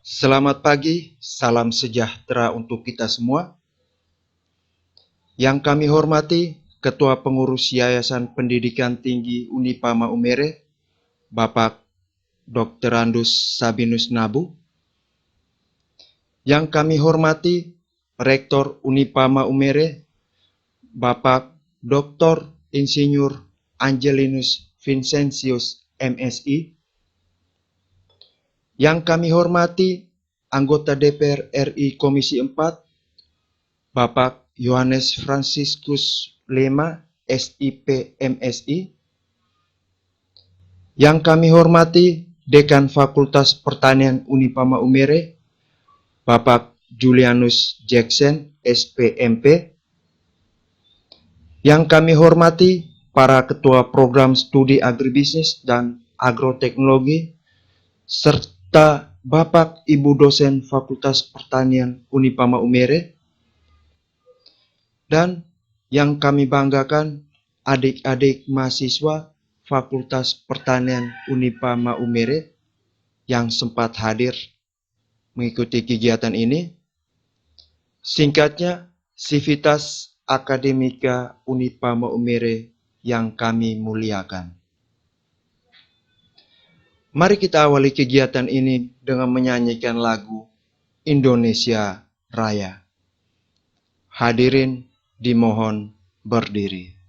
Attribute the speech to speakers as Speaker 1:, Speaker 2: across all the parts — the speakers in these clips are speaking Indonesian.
Speaker 1: Selamat pagi, salam sejahtera untuk kita semua. Yang kami hormati, Ketua Pengurus Yayasan Pendidikan Tinggi Unipama Umere, Bapak Dr. Andus Sabinus Nabu. Yang kami hormati, Rektor Unipama Umere, Bapak Dr. Insinyur Angelinus Vincentius MSI. Yang kami hormati, anggota DPR RI Komisi 4, Bapak Yohanes Franciscus Lema, SIP MSI. Yang kami hormati, Dekan Fakultas Pertanian Unipama Umere, Bapak Julianus Jackson, SPMP. Yang kami hormati, para Ketua Program Studi Agribisnis dan Agroteknologi, serta Bapak Ibu dosen Fakultas Pertanian Unipama Umere, dan yang kami banggakan adik-adik mahasiswa Fakultas Pertanian Unipama Umere yang sempat hadir mengikuti kegiatan ini. Singkatnya, Civitas Akademika Unipama Umere yang kami muliakan. Mari kita awali kegiatan ini dengan menyanyikan lagu Indonesia Raya. Hadirin dimohon berdiri.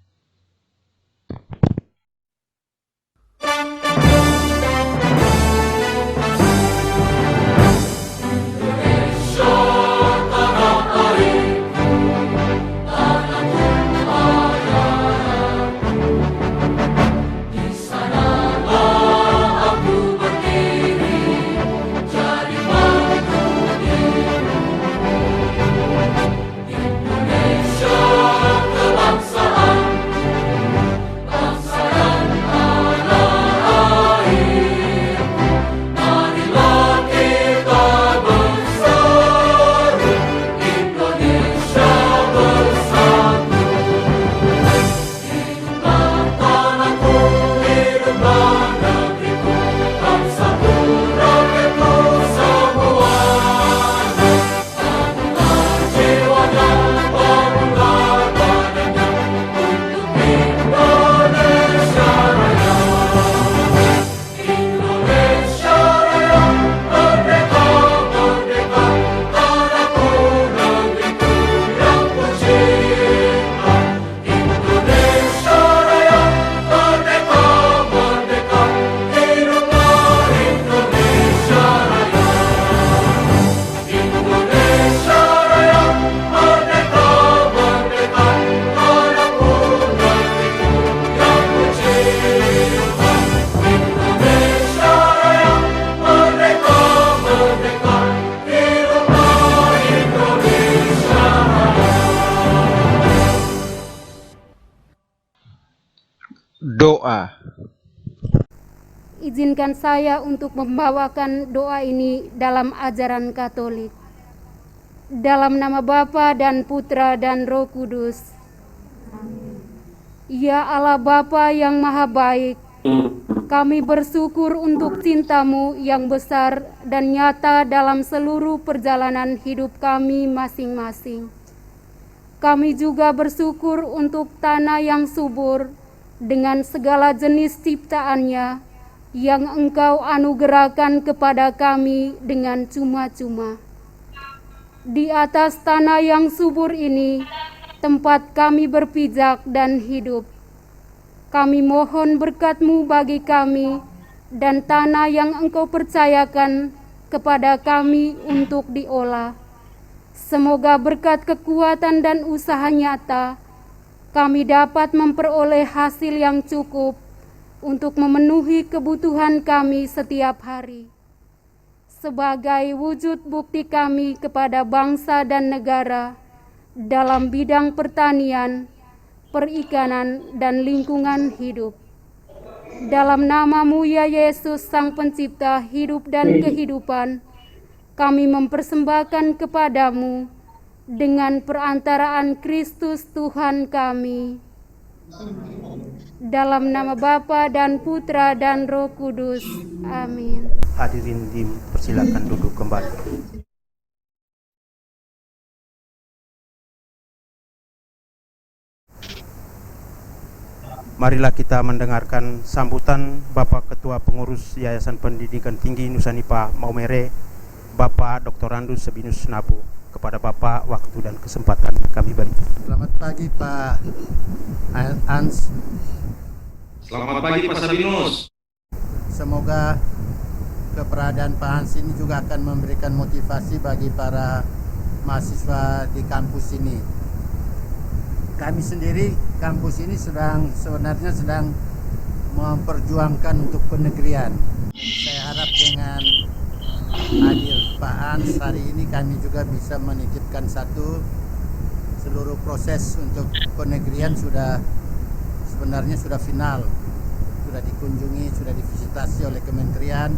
Speaker 1: Doa.
Speaker 2: Izinkan saya untuk membawakan doa ini dalam ajaran Katolik. Dalam nama Bapa dan Putra dan Roh Kudus. Ya Allah Bapa yang Maha Baik, kami bersyukur untuk cinta-Mu yang besar dan nyata dalam seluruh perjalanan hidup kami masing-masing. Kami juga bersyukur untuk tanah yang subur dengan segala jenis ciptaannya yang Engkau anugerahkan kepada kami dengan cuma-cuma. Di atas tanah yang subur ini, tempat kami berpijak dan hidup. Kami mohon berkat-Mu bagi kami dan tanah yang Engkau percayakan kepada kami untuk diolah. Semoga berkat kekuatan dan usaha nyata, kami dapat memperoleh hasil yang cukup untuk memenuhi kebutuhan kami setiap hari. Sebagai wujud bukti kami kepada bangsa dan negara dalam bidang pertanian, perikanan, dan lingkungan hidup. Dalam nama-Mu ya Yesus, Sang Pencipta hidup dan kehidupan, kami mempersembahkan kepada-Mu dengan perantaraan Kristus Tuhan kami. Dalam nama Bapa dan Putra dan Roh Kudus. Amin.
Speaker 3: Hadirin dipersilakan duduk kembali. Marilah kita mendengarkan sambutan Bapak Ketua Pengurus Yayasan Pendidikan Tinggi Nusa-Nipah Maumere, Bapak Dr. Randus Sabinus Nabu. Kepada Bapak, waktu dan kesempatan kami berikan.
Speaker 4: Selamat pagi Pak Ans.
Speaker 5: Selamat pagi Pak Sabinus.
Speaker 4: Semoga keberadaan Pak Hans ini juga akan memberikan motivasi bagi para mahasiswa di kampus ini. Kami sendiri kampus ini sebenarnya sedang memperjuangkan untuk penegrian. Saya harap dengan hadir Pak Hans hari ini kami juga bisa menitipkan seluruh proses untuk penegrian sebenarnya sudah final, sudah dikunjungi, sudah divisitasi oleh kementerian.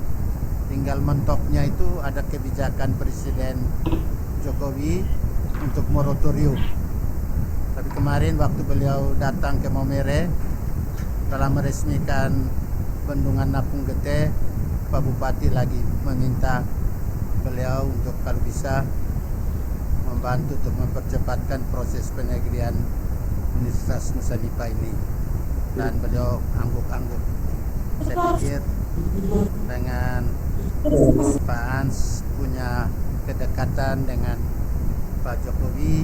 Speaker 4: Tinggal mentoknya itu ada kebijakan Presiden Jokowi untuk moratorium. Tapi kemarin waktu beliau datang ke Maumere telah meresmikan bendungan Napung Gete, Pak Bupati lagi meminta beliau untuk kalau bisa membantu untuk mempercepatkan proses penegrian Universitas Nusa-Nipah ini, dan beliau angguk-angguk. Saya pikir dengan Pak Hans punya kedekatan dengan Pak Jokowi,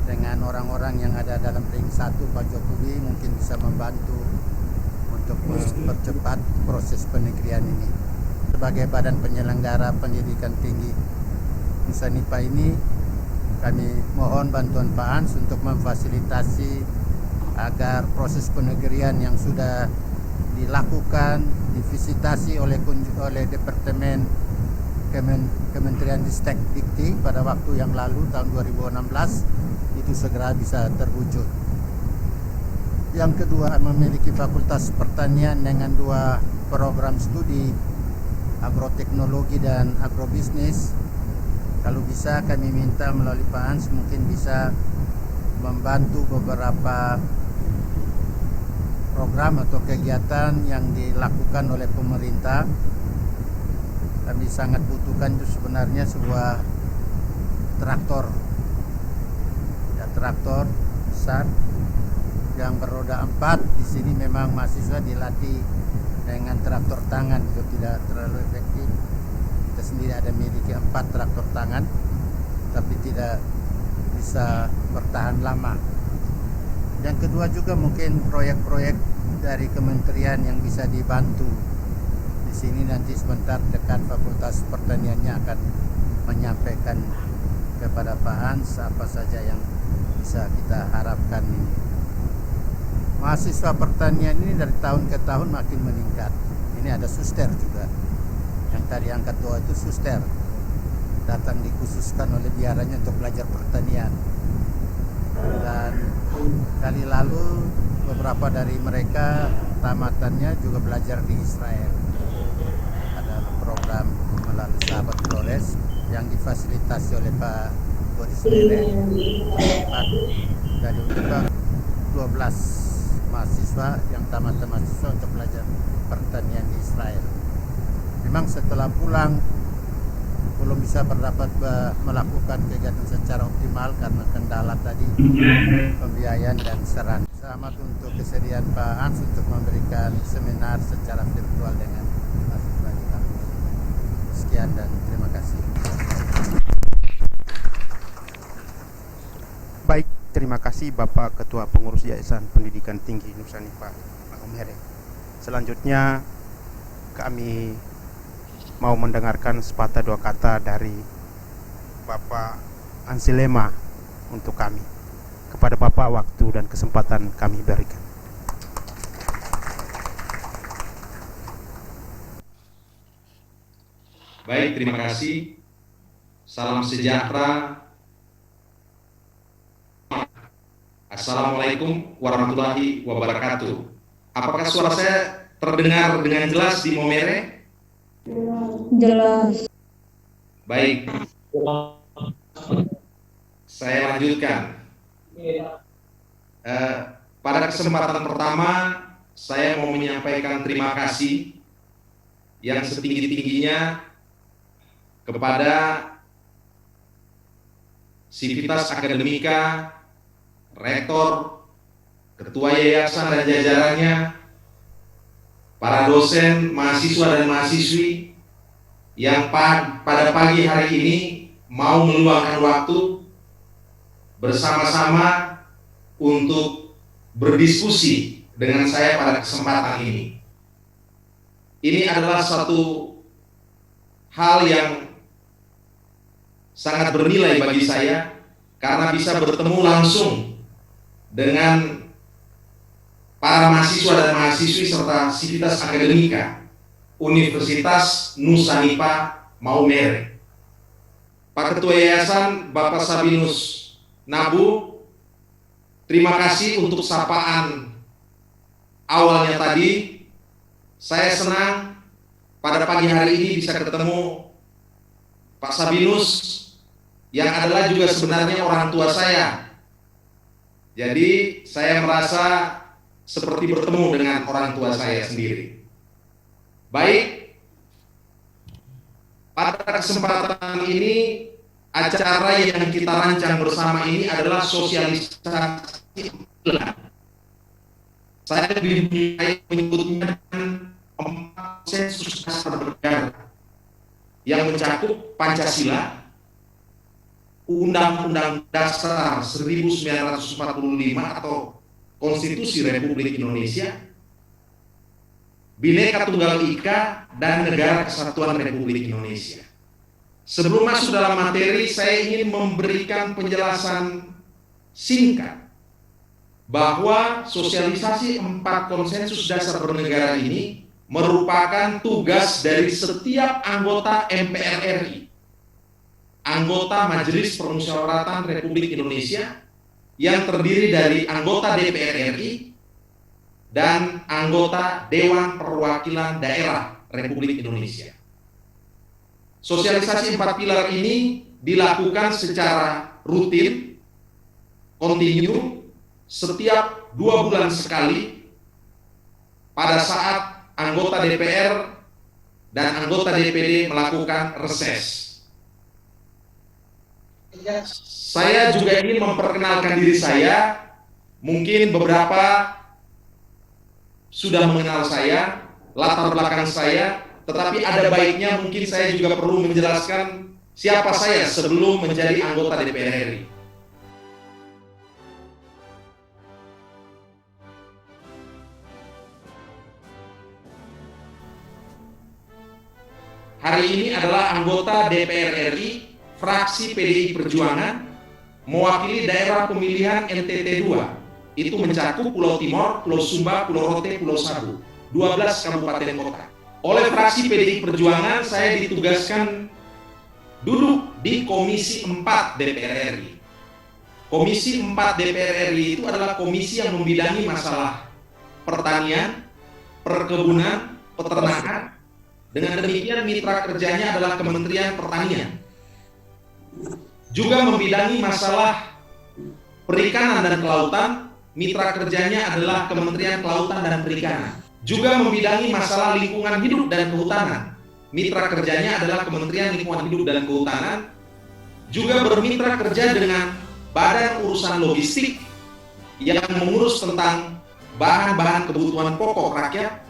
Speaker 4: dengan orang-orang yang ada dalam ring satu Pak Jokowi, mungkin bisa membantu untuk mempercepat proses penegrian ini. Sebagai badan penyelenggara pendidikan tinggi Nusa-Nipah ini, kami mohon bantuan Pak Hans untuk memfasilitasi agar proses penegrian yang sudah dilakukan, divisitasi oleh Departemen Kementerian Ristek Dikti pada waktu yang lalu tahun 2016 itu segera bisa terwujud. Yang kedua, memiliki Fakultas Pertanian dengan 2 program studi, agroteknologi dan agrobisnis. Kalau bisa kami minta melalui Pak Hans mungkin bisa membantu beberapa program atau kegiatan yang dilakukan oleh pemerintah. Kami sangat butuhkan itu sebenarnya sebuah traktor besar yang beroda 4. Di sini memang mahasiswa dilatih dengan traktor tangan, itu tidak terlalu efektif. Kita sendiri ada miliki 4 traktor tangan, tapi tidak bisa bertahan lama. Yang kedua juga mungkin proyek-proyek dari kementerian yang bisa dibantu. Di sini nanti sebentar dekat Fakultas Pertaniannya akan menyampaikan kepada Pak Hans apa saja yang bisa kita harapkan ini. Mahasiswa pertanian ini dari tahun ke tahun makin meningkat. Ini ada suster juga. Yang tadi angkat 2 itu suster. Datang dikhususkan oleh biaranya untuk belajar pertanian. Dan kali lalu beberapa dari mereka tamatannya juga belajar di Israel. Ada program melalui Sahabat Flores yang difasilitasi oleh Pak Boris Lele. Dari UNIPA 12 mahasiswa yang tamat mahasiswa untuk belajar pertanian di Israel. Memang setelah pulang belum bisa melakukan kegiatan secara optimal karena kendala tadi pembiayaan dan saran. Selamat untuk kesediaan Pak Hans untuk memberikan seminar secara virtual dengan mahasiswa di kampus. Sekian dan terima kasih.
Speaker 3: Baik, terima kasih Bapak Ketua Pengurus Yayasan Pendidikan Tinggi Nusa-Nipah Maumere. Selanjutnya kami mau mendengarkan sepatah 2 kata dari Bapak Ansilema untuk kami. Kepada Bapak waktu dan kesempatan kami berikan.
Speaker 5: Baik, terima kasih. Salam sejahtera. Assalamualaikum warahmatullahi wabarakatuh. Apakah suara saya terdengar dengan jelas di Maumere?
Speaker 6: Jelas.
Speaker 5: Baik. Saya lanjutkan. Pada kesempatan pertama, saya mau menyampaikan terima kasih yang setinggi-tingginya kepada Sivitas Akademika, Rektor, Ketua Yayasan dan jajarannya, para dosen, mahasiswa dan mahasiswi yang pada pagi hari ini mau meluangkan waktu bersama-sama untuk berdiskusi dengan saya pada kesempatan ini. Ini adalah satu hal yang sangat bernilai bagi saya karena bisa bertemu langsung dengan para mahasiswa dan mahasiswi serta Sivitas Akademika Universitas Nusa-Nipa Maumere. Pak Ketua Yayasan Bapak Sabinus Nabu, terima kasih untuk sapaan awalnya tadi. Saya senang pada pagi hari ini bisa ketemu Pak Sabinus yang adalah juga sebenarnya orang tua saya. Jadi saya merasa seperti bertemu dengan orang tua saya sendiri. Baik, pada kesempatan ini acara yang kita rancang bersama ini adalah sosialisasi. Saya dimulai menyebutnya 4 konsensus dasar bernegara yang mencakup Pancasila, Undang-Undang Dasar 1945 atau Konstitusi Republik Indonesia, Bhinneka Tunggal Ika, dan Negara Kesatuan Republik Indonesia. Sebelum masuk dalam materi, saya ingin memberikan penjelasan singkat bahwa sosialisasi 4 konsensus dasar bernegara ini merupakan tugas dari setiap anggota MPR RI, anggota Majelis Permusyawaratan Republik Indonesia yang terdiri dari anggota DPR RI dan anggota Dewan Perwakilan Daerah Republik Indonesia. Sosialisasi 4 pilar ini dilakukan secara rutin, kontinu, setiap 2 bulan sekali pada saat anggota DPR dan anggota DPD melakukan reses. Saya juga ingin memperkenalkan diri saya. Mungkin beberapa sudah mengenal saya, latar belakang saya, tetapi ada baiknya mungkin saya juga perlu menjelaskan siapa saya sebelum menjadi anggota DPR RI. Hari ini adalah anggota DPR RI fraksi PDI Perjuangan mewakili daerah pemilihan NTT 2. Itu mencakup Pulau Timor, Pulau Sumba, Pulau Rote, Pulau Sabu, 12 kabupaten kota. Oleh fraksi PDI Perjuangan, saya ditugaskan duduk di Komisi 4 DPR RI. Komisi 4 DPR RI itu adalah komisi yang membidangi masalah pertanian, perkebunan, peternakan. Dengan demikian mitra kerjanya adalah Kementerian Pertanian. Juga membidangi masalah perikanan dan kelautan, mitra kerjanya adalah Kementerian Kelautan dan Perikanan. Juga membidangi masalah lingkungan hidup dan kehutanan, mitra kerjanya adalah Kementerian Lingkungan Hidup dan Kehutanan. Juga bermitra kerja dengan Badan Urusan Logistik yang mengurus tentang bahan-bahan kebutuhan pokok rakyat,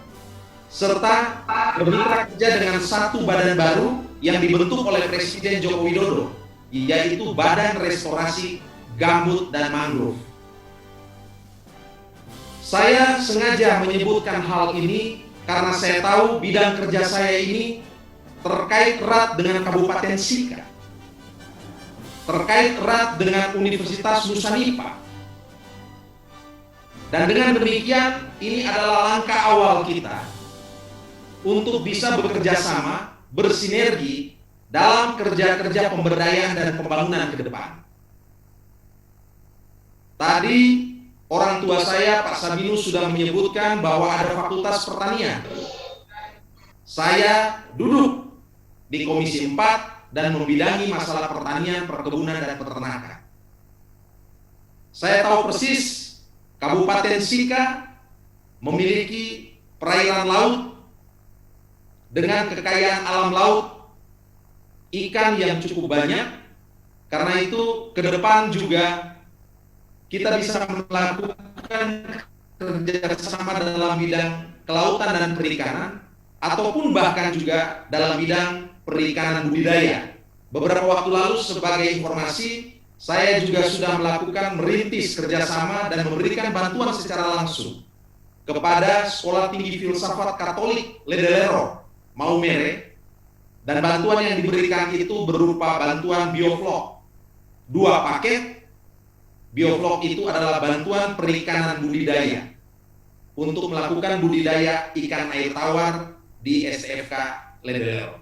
Speaker 5: serta bermitra kerja dengan satu badan baru yang dibentuk oleh Presiden Joko Widodo, yaitu Badan Restorasi Gambut dan Mangrove. Saya sengaja menyebutkan hal ini karena saya tahu bidang kerja saya ini terkait erat dengan Kabupaten Sika, terkait erat dengan Universitas Nusa-Nipa. Dan dengan demikian, ini adalah langkah awal kita untuk bisa bekerja sama, bersinergi dalam kerja-kerja pemberdayaan dan pembangunan ke depan. Tadi orang tua saya, Pak Sabinus, sudah menyebutkan bahwa ada Fakultas Pertanian. Saya duduk di Komisi 4 dan membidangi masalah pertanian, perkebunan, dan peternakan. Saya tahu persis Kabupaten Sika memiliki perairan laut dengan kekayaan alam laut, ikan yang cukup banyak. Karena itu ke depan juga kita bisa melakukan kerjasama dalam bidang kelautan dan perikanan, ataupun bahkan juga dalam bidang perikanan budidaya. Beberapa waktu lalu sebagai informasi, saya juga sudah merintis kerjasama dan memberikan bantuan secara langsung kepada Sekolah Tinggi Filsafat Katolik Ledelero, Maumere, dan bantuan yang diberikan itu berupa bantuan bioflok. 2 paket. Bioflok itu adalah bantuan perikanan budidaya untuk melakukan budidaya ikan air tawar di STFK Ledelero.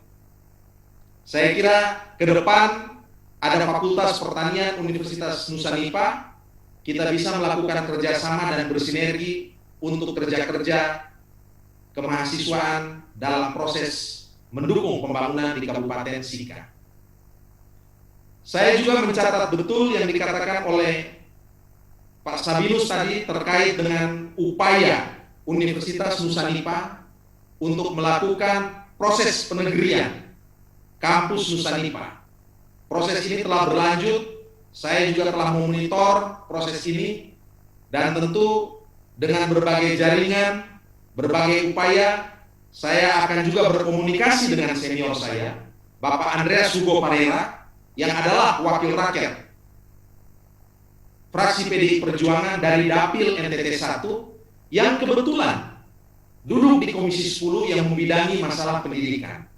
Speaker 5: Saya kira ke depan ada Fakultas Pertanian Universitas Nusa Nipah, kita bisa melakukan kerjasama dan bersinergi untuk kerja-kerja kemahasiswaan dalam proses mendukung pembangunan di Kabupaten Sika. Saya juga mencatat betul yang dikatakan oleh Pak Sabinus tadi terkait dengan upaya Universitas Nusa Nipah untuk melakukan proses penegrian kampus Nusa Nipah. Proses ini telah berlanjut, saya juga telah memonitor proses ini, dan tentu dengan berbagai jaringan, berbagai upaya, saya akan juga berkomunikasi dengan senior saya, Bapak Andreas Hugo Parera, yang adalah wakil rakyat fraksi PDI Perjuangan dari Dapil NTT 1, yang kebetulan duduk di Komisi 10 yang membidangi masalah pendidikan.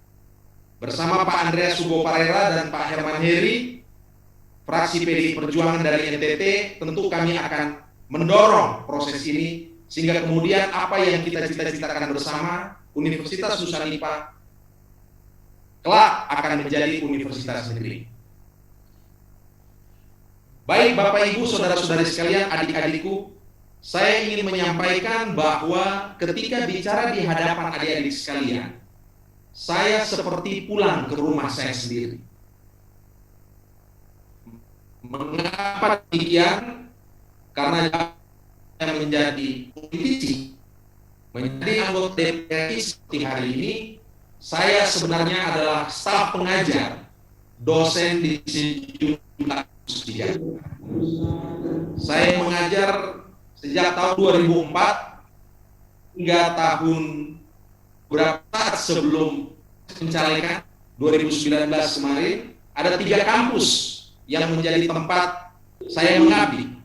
Speaker 5: Bersama Pak Andreas Hugo Parera dan Pak Herman Heri, fraksi PDI Perjuangan dari NTT, tentu kami akan mendorong proses ini, sehingga kemudian apa yang kita cita-citakan bersama, Universitas Nusa Nipah kelak akan menjadi universitas negeri. Baik Bapak Ibu, saudara-saudari sekalian, adik-adikku, saya ingin menyampaikan bahwa ketika bicara di hadapan adik-adik sekalian, saya seperti pulang ke rumah saya sendiri. Mengapa demikian? Karena saya menjadi politisi, menjadi anggota DPRI seperti hari ini, saya sebenarnya adalah staf pengajar, dosen di sejumlah universitas. Saya mengajar sejak tahun 2004 hingga tahun berapa sebelum pencalekan 2019 kemarin, ada 3 kampus yang menjadi tempat saya mengabdi.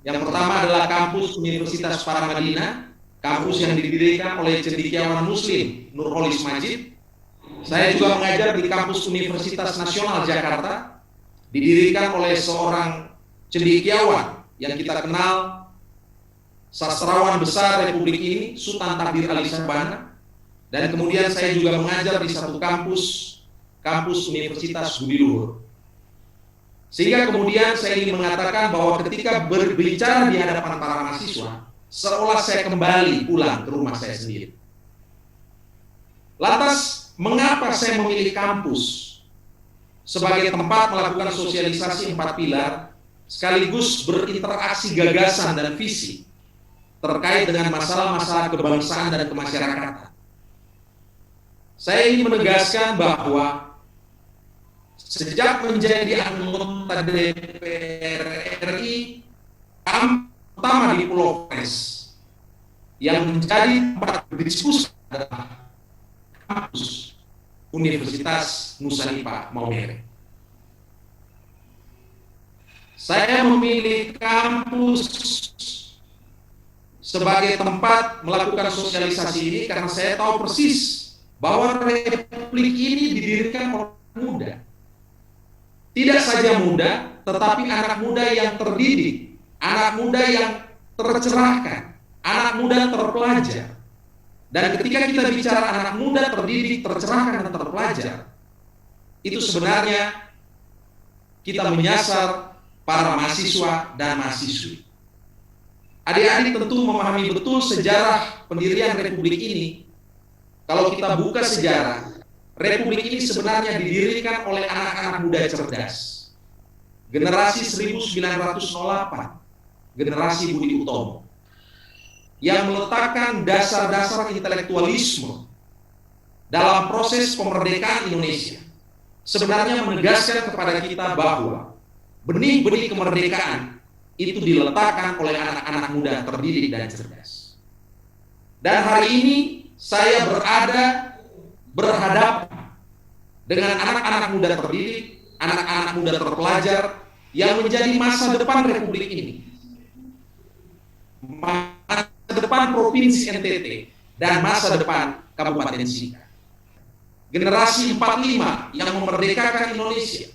Speaker 5: Yang pertama adalah kampus Universitas Paramadina, kampus yang didirikan oleh cendekiawan Muslim Nurholis Majid. Saya juga mengajar di kampus Universitas Nasional Jakarta, didirikan oleh seorang cendekiawan yang kita kenal, sastrawan besar Republik ini, Sultan Tabir Ali Sabana. Dan kemudian saya juga mengajar di satu kampus Universitas Budi Luhur. Sehingga kemudian saya ingin mengatakan bahwa ketika berbicara di hadapan para mahasiswa, seolah saya kembali pulang ke rumah saya sendiri. Lantas, mengapa saya memilih kampus sebagai tempat melakukan sosialisasi 4 pilar, sekaligus berinteraksi gagasan dan visi terkait dengan masalah-masalah kebangsaan dan kemasyarakatan? Saya ingin menegaskan bahwa sejak menjadi anggota DPR RI, pertama di Pulau Flores, yang menjadi tempat berdiskusi adalah kampus Universitas Nusa Nipah Maumere. Saya memilih kampus sebagai tempat melakukan sosialisasi ini karena saya tahu persis bahwa Republik ini didirikan oleh anak muda. Tidak saja muda, tetapi anak muda yang terdidik, anak muda yang tercerahkan, anak muda terpelajar. Dan ketika kita bicara anak muda terdidik, tercerahkan, dan terpelajar, itu sebenarnya kita menyasar para mahasiswa dan mahasiswi. Adik-adik tentu memahami betul sejarah pendirian Republik ini. Kalau kita buka sejarah, Republik ini sebenarnya didirikan oleh anak-anak muda cerdas. Generasi 1908, generasi Budi Utomo, yang meletakkan dasar-dasar intelektualisme dalam proses kemerdekaan Indonesia sebenarnya menegaskan kepada kita bahwa benih-benih kemerdekaan itu diletakkan oleh anak-anak muda terdidik dan cerdas. Dan hari ini saya berhadapan dengan anak-anak muda terdidik, anak-anak muda terpelajar yang menjadi masa depan Republik ini, masa depan Provinsi NTT, dan masa depan Kabupaten Sika. Generasi 45 yang memerdekakan Indonesia.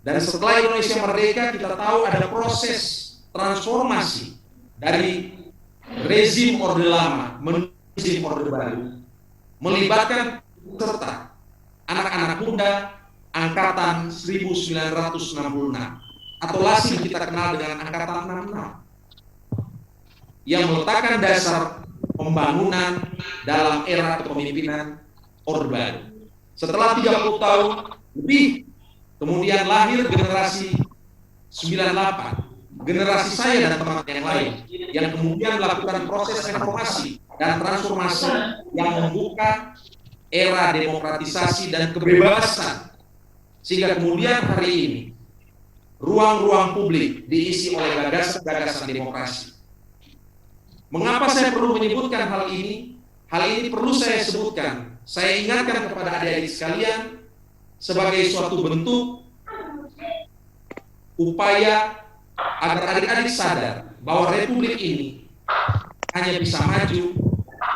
Speaker 5: Dan setelah Indonesia merdeka, kita tahu ada proses transformasi dari rezim Orde Lama menuju rezim Orde Baru, melibatkan serta anak-anak muda angkatan 1966 atau lazim kita kenal dengan angkatan 66 yang meletakkan dasar pembangunan dalam era kepemimpinan Orde Baru. Setelah 30 tahun lebih, kemudian lahir generasi 98, generasi saya dan teman-teman yang lain, yang kemudian melakukan proses reformasi dan transformasi yang membuka era demokratisasi dan kebebasan, sehingga kemudian hari ini ruang-ruang publik diisi oleh gagasan-gagasan demokrasi. Mengapa saya perlu menyebutkan hal ini? Hal ini perlu saya sebutkan. Saya ingatkan kepada adik-adik sekalian sebagai suatu bentuk upaya agar adik-adik sadar bahwa Republik ini hanya bisa maju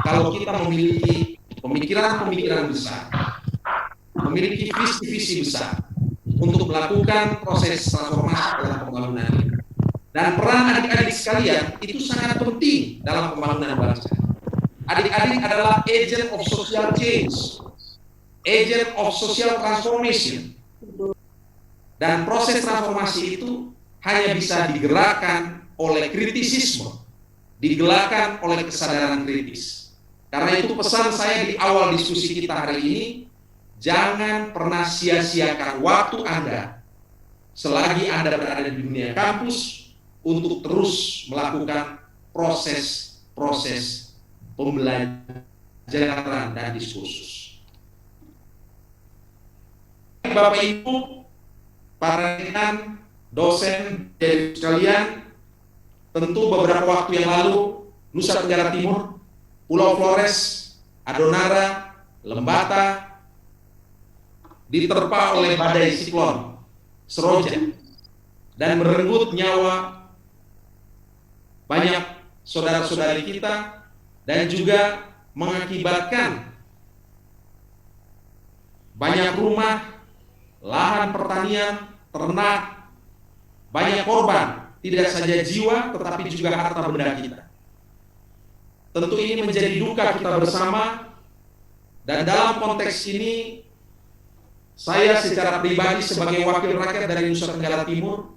Speaker 5: kalau kita memiliki pemikiran-pemikiran besar, memiliki visi-visi besar untuk melakukan proses transformasi dalam pembangunan ini. Dan peran adik-adik sekalian itu sangat penting dalam pembangunan bangsa. Adik-adik adalah agent of social change, agent of social transformation. Dan proses transformasi itu hanya bisa digerakkan oleh kritisisme, digerakkan oleh kesadaran kritis. Karena itu pesan saya di awal diskusi kita hari ini, jangan pernah sia-siakan waktu Anda selagi Anda berada di dunia kampus untuk terus melakukan proses pembelajaran dan diskursus. Bapak Ibu, para rekan, dosen, dan sekalian, tentu beberapa waktu yang lalu Nusa Tenggara Timur, Pulau Flores, Adonara, Lembata diterpa oleh badai siklon Seroja dan merenggut nyawa banyak saudara-saudari kita dan juga mengakibatkan banyak rumah, lahan pertanian, ternak, banyak korban, tidak saja jiwa tetapi juga harta benda kita. Tentu ini menjadi duka kita bersama, dan dalam konteks ini saya secara pribadi sebagai wakil rakyat dari Nusa Tenggara Timur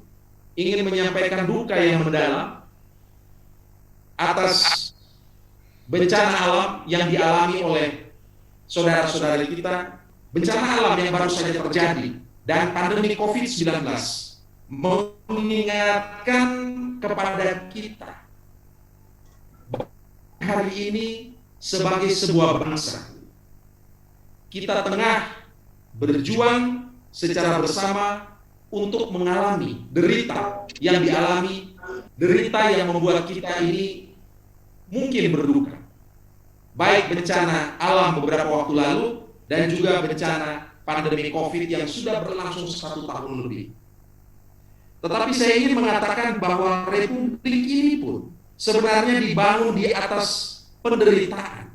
Speaker 5: ingin menyampaikan duka yang mendalam atas bencana alam yang dialami oleh saudara-saudari kita, bencana alam yang baru saja terjadi, dan pandemi COVID-19 mengingatkan kepada kita hari ini sebagai sebuah bangsa kita tengah berjuang secara bersama untuk mengalami derita yang dialami, derita yang membuat kita ini mungkin berduka, baik bencana alam beberapa waktu lalu dan juga bencana pandemi COVID yang sudah berlangsung 1 tahun lebih. Tetapi saya ingin mengatakan bahwa Republik ini pun sebenarnya dibangun di atas penderitaan,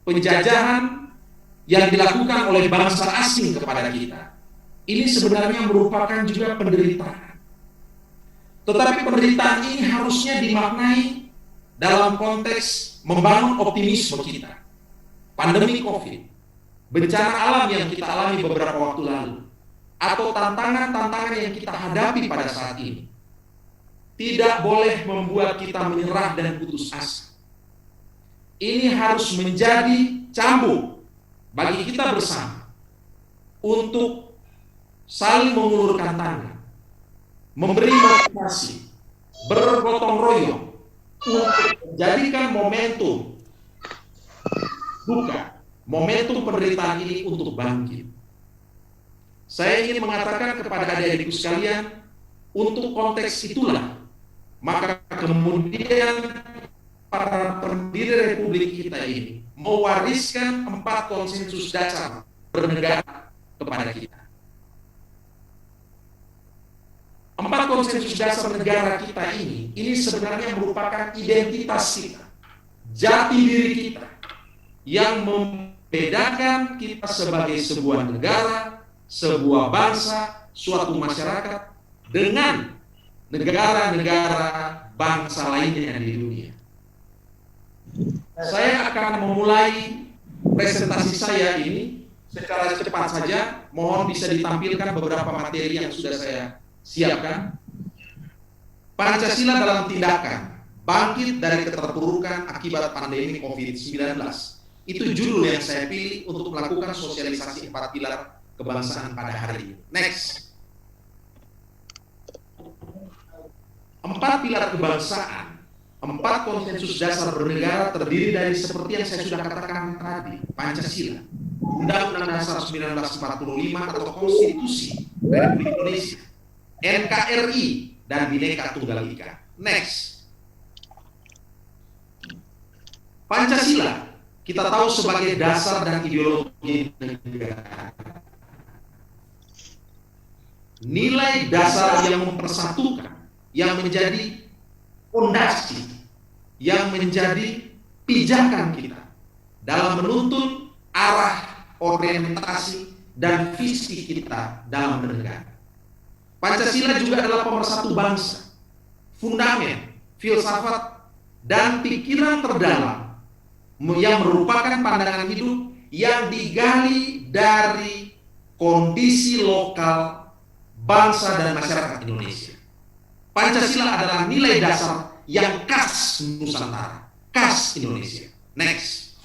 Speaker 5: penjajahan yang dilakukan oleh bangsa asing kepada kita. Ini sebenarnya merupakan juga penderitaan. Tetapi penderitaan ini harusnya dimaknai dalam konteks membangun optimisme kita. Pandemi COVID, bencana alam yang kita alami beberapa waktu lalu, atau tantangan-tantangan yang kita hadapi pada saat ini, tidak boleh membuat kita menyerah dan putus asa. Ini harus menjadi cambuk bagi kita bersama untuk saling mengulurkan tangan, memberi motivasi, bergotong royong untuk menjadikan momentum duka momentum penderitaan ini untuk bangkit. Saya ingin mengatakan kepada adik-adikku sekalian, untuk konteks itulah, maka kemudian para pendiri Republik kita ini mewariskan 4 konsensus dasar bernegara kepada kita. 4 konsensus dasar negara kita ini sebenarnya merupakan identitas kita, jati diri kita, yang membedakan kita sebagai sebuah negara, sebuah bangsa, suatu masyarakat dengan negara-negara bangsa lainnya di dunia. Saya akan memulai presentasi saya ini secara cepat saja. Mohon bisa ditampilkan beberapa materi yang sudah saya siapkan. Pancasila dalam tindakan, bangkit dari keterpurukan akibat pandemi COVID-19. Itu judul yang saya pilih untuk melakukan sosialisasi 4 pilar kebangsaan pada hari ini. Next. 4 pilar kebangsaan, 4 konsensus dasar bernegara terdiri dari seperti yang saya sudah katakan tadi, Pancasila, Undang-Undang Dasar 1945 atau Konstitusi Republik Indonesia, NKRI, dan Bhinneka Tunggal Ika. Next. Pancasila kita tahu sebagai dasar dan ideologi negara. Nilai dasar yang mempersatukan, yang menjadi fondasi, yang menjadi pijakan kita dalam menuntun arah, orientasi, dan visi kita dalam bernegara. Pancasila juga adalah pemersatu bangsa, fundamen, filsafat, dan pikiran terdalam yang merupakan pandangan hidup yang digali dari kondisi lokal bangsa dan masyarakat Indonesia. Pancasila adalah nilai dasar yang khas Nusantara, khas Indonesia. Next.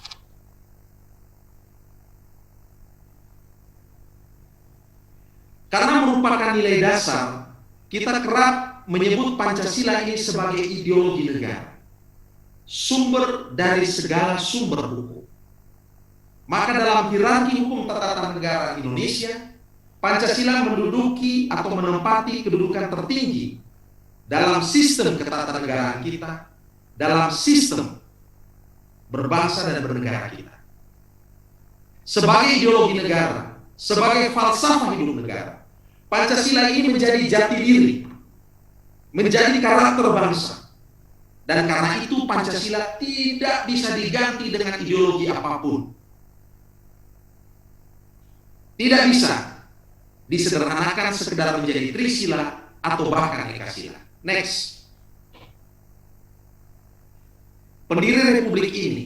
Speaker 5: Karena merupakan nilai dasar, kita kerap menyebut Pancasila ini sebagai ideologi negara, sumber dari segala sumber hukum. Maka dalam hierarki hukum tata negara Indonesia, Pancasila menduduki atau menempati kedudukan tertinggi dalam sistem ketatanegaraan kita, dalam sistem berbangsa dan bernegara kita. Sebagai ideologi negara, sebagai falsafah hidup negara, Pancasila ini menjadi jati diri, menjadi karakter bangsa. Dan karena itu Pancasila tidak bisa diganti dengan ideologi apapun. Tidak bisa disederhanakan sekedar menjadi Trisila atau bahkan Ekasila. Next. Pendiri Republik ini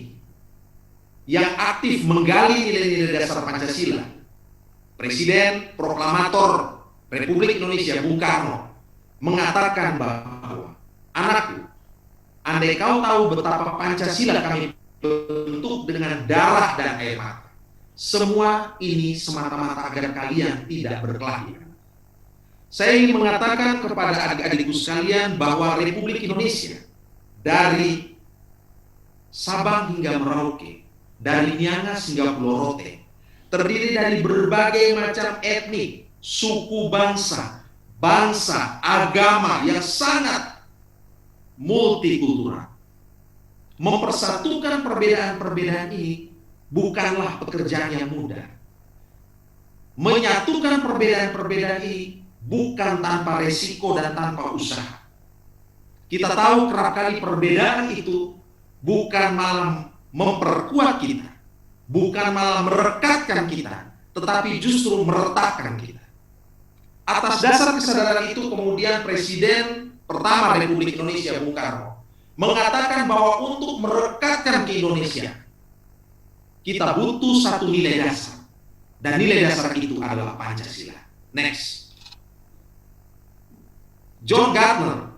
Speaker 5: yang aktif menggali nilai-nilai dasar Pancasila, Presiden Proklamator Republik Indonesia Bung Karno, mengatakan bahwa, anakku, andai kau tahu betapa Pancasila kami bentuk dengan darah dan air mata, semua ini semata-mata agar kalian tidak berkelahi. Saya ingin mengatakan kepada adik-adikku sekalian bahwa Republik Indonesia dari Sabang hingga Merauke, dari Miangas hingga Pulau Rote, terdiri dari berbagai macam etnik, suku bangsa, agama yang sangat multikultural. Mempersatukan perbedaan-perbedaan ini bukanlah pekerjaan yang mudah. Menyatukan perbedaan-perbedaan ini bukan tanpa resiko dan tanpa usaha. Kita tahu kerap kali perbedaan itu bukan malah memperkuat kita, bukan malah merekatkan kita, tetapi justru meretakkan kita. Atas dasar kesadaran itu kemudian Presiden pertama Republik Indonesia Bung Karno mengatakan bahwa untuk merekatkan ke Indonesia kita butuh satu nilai dasar, dan nilai dasar itu adalah Pancasila. Next. John Gardner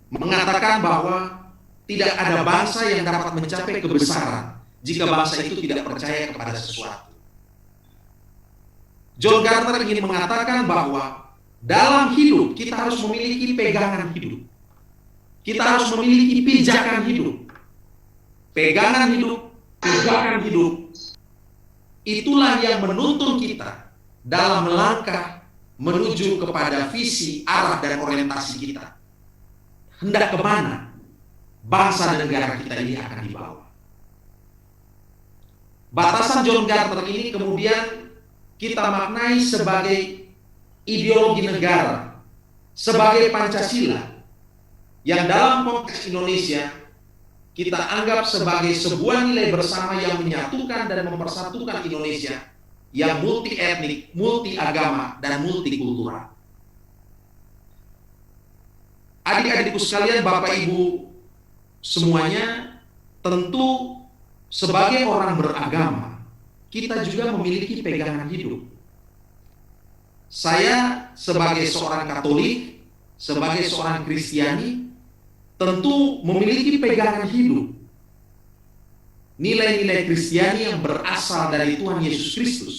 Speaker 5: mengatakan bahwa tidak ada bangsa yang dapat mencapai kebesaran jika bangsa itu tidak percaya kepada sesuatu. John Gardner ingin mengatakan bahwa dalam hidup kita harus memiliki pegangan hidup. Kita harus memiliki pijakan hidup. Pegangan hidup, pijakan hidup, itulah yang menuntun kita dalam melangkah menuju kepada visi, arah, dan orientasi kita. Hendak kemana bangsa dan negara kita ini akan dibawa. Batasan John Garner ini kemudian kita maknai sebagai ideologi negara, sebagai Pancasila, yang dalam konteks Indonesia kita anggap sebagai sebuah nilai bersama yang menyatukan dan mempersatukan Indonesia yang multi etnik, multi agama, dan multikultural. Adik-adikku sekalian, Bapak Ibu semuanya, tentu sebagai orang beragama kita juga memiliki pegangan hidup. Saya sebagai seorang Katolik, sebagai seorang Kristiani, tentu memiliki pegangan hidup. Nilai-nilai Kristiani yang berasal dari Tuhan Yesus Kristus.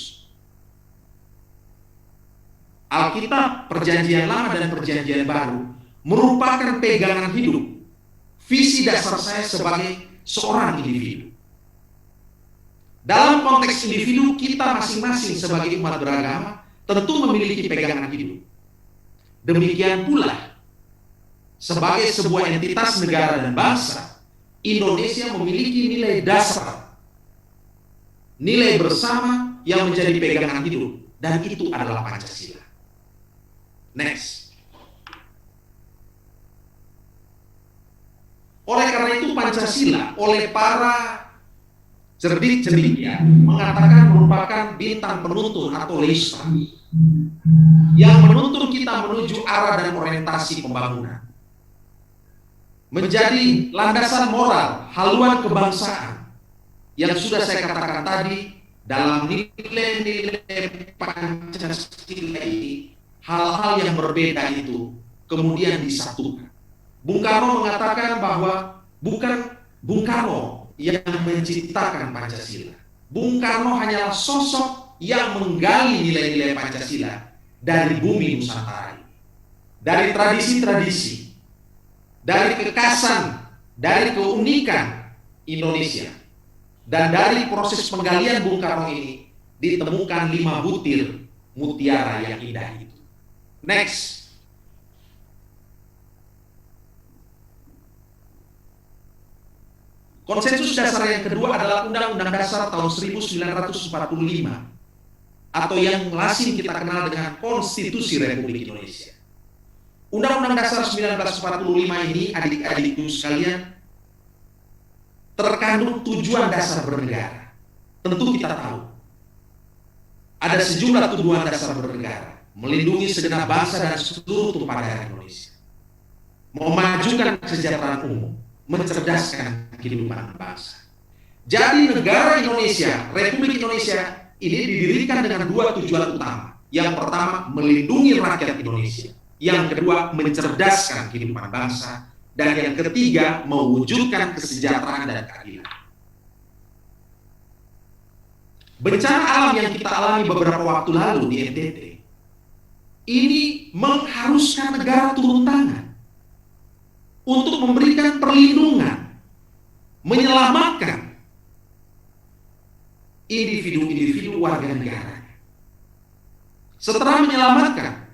Speaker 5: Alkitab, Perjanjian Lama dan Perjanjian Baru merupakan pegangan hidup, visi dasar saya sebagai seorang individu. Dalam konteks individu, kita masing-masing sebagai umat beragama tentu memiliki pegangan hidup. Demikian pula sebagai sebuah entitas negara dan bangsa, Indonesia memiliki nilai dasar, nilai bersama yang menjadi pegangan hidup, dan itu adalah Pancasila. Next. Oleh karena itu Pancasila oleh para cerdik-cerdik mengatakan merupakan bintang penuntun atau leista yang menuntun kita menuju arah dan orientasi pembangunan. Menjadi landasan moral, haluan kebangsaan yang sudah saya katakan tadi dalam nilai-nilai Pancasila ini, hal-hal yang berbeda itu kemudian disatukan. Bung Karno mengatakan bahwa bukan Bung Karno yang menciptakan Pancasila. Bung Karno hanyalah sosok yang menggali nilai-nilai Pancasila dari bumi Nusantara, dari tradisi-tradisi, dari kekasan, dari keunikan Indonesia. Dan dari proses penggalian Bung Karno ini ditemukan 5 butir mutiara yang indah itu. Next. Konsensus dasar yang kedua adalah Undang-Undang Dasar tahun 1945 atau yang lazim kita kenal dengan Konstitusi Republik Indonesia. Undang-Undang Dasar 1945 ini, adik-adikku sekalian, terkandung tujuan dasar bernegara. Tentu kita tahu ada sejumlah tujuan dasar bernegara: melindungi segenap bangsa dan seluruh tumpah darah Indonesia, memajukan kesejahteraan umum, mencerdaskan kehidupan bangsa. Jadi negara Indonesia, Republik Indonesia ini didirikan dengan 2 tujuan utama. Yang pertama, melindungi rakyat Indonesia. Yang kedua, mencerdaskan kehidupan bangsa. Dan yang ketiga, mewujudkan kesejahteraan dan keadilan. Bencana alam yang kita alami beberapa waktu lalu di NTT ini mengharuskan negara turun tangan untuk memberikan perlindungan, menyelamatkan individu-individu warga negara. Setelah menyelamatkan,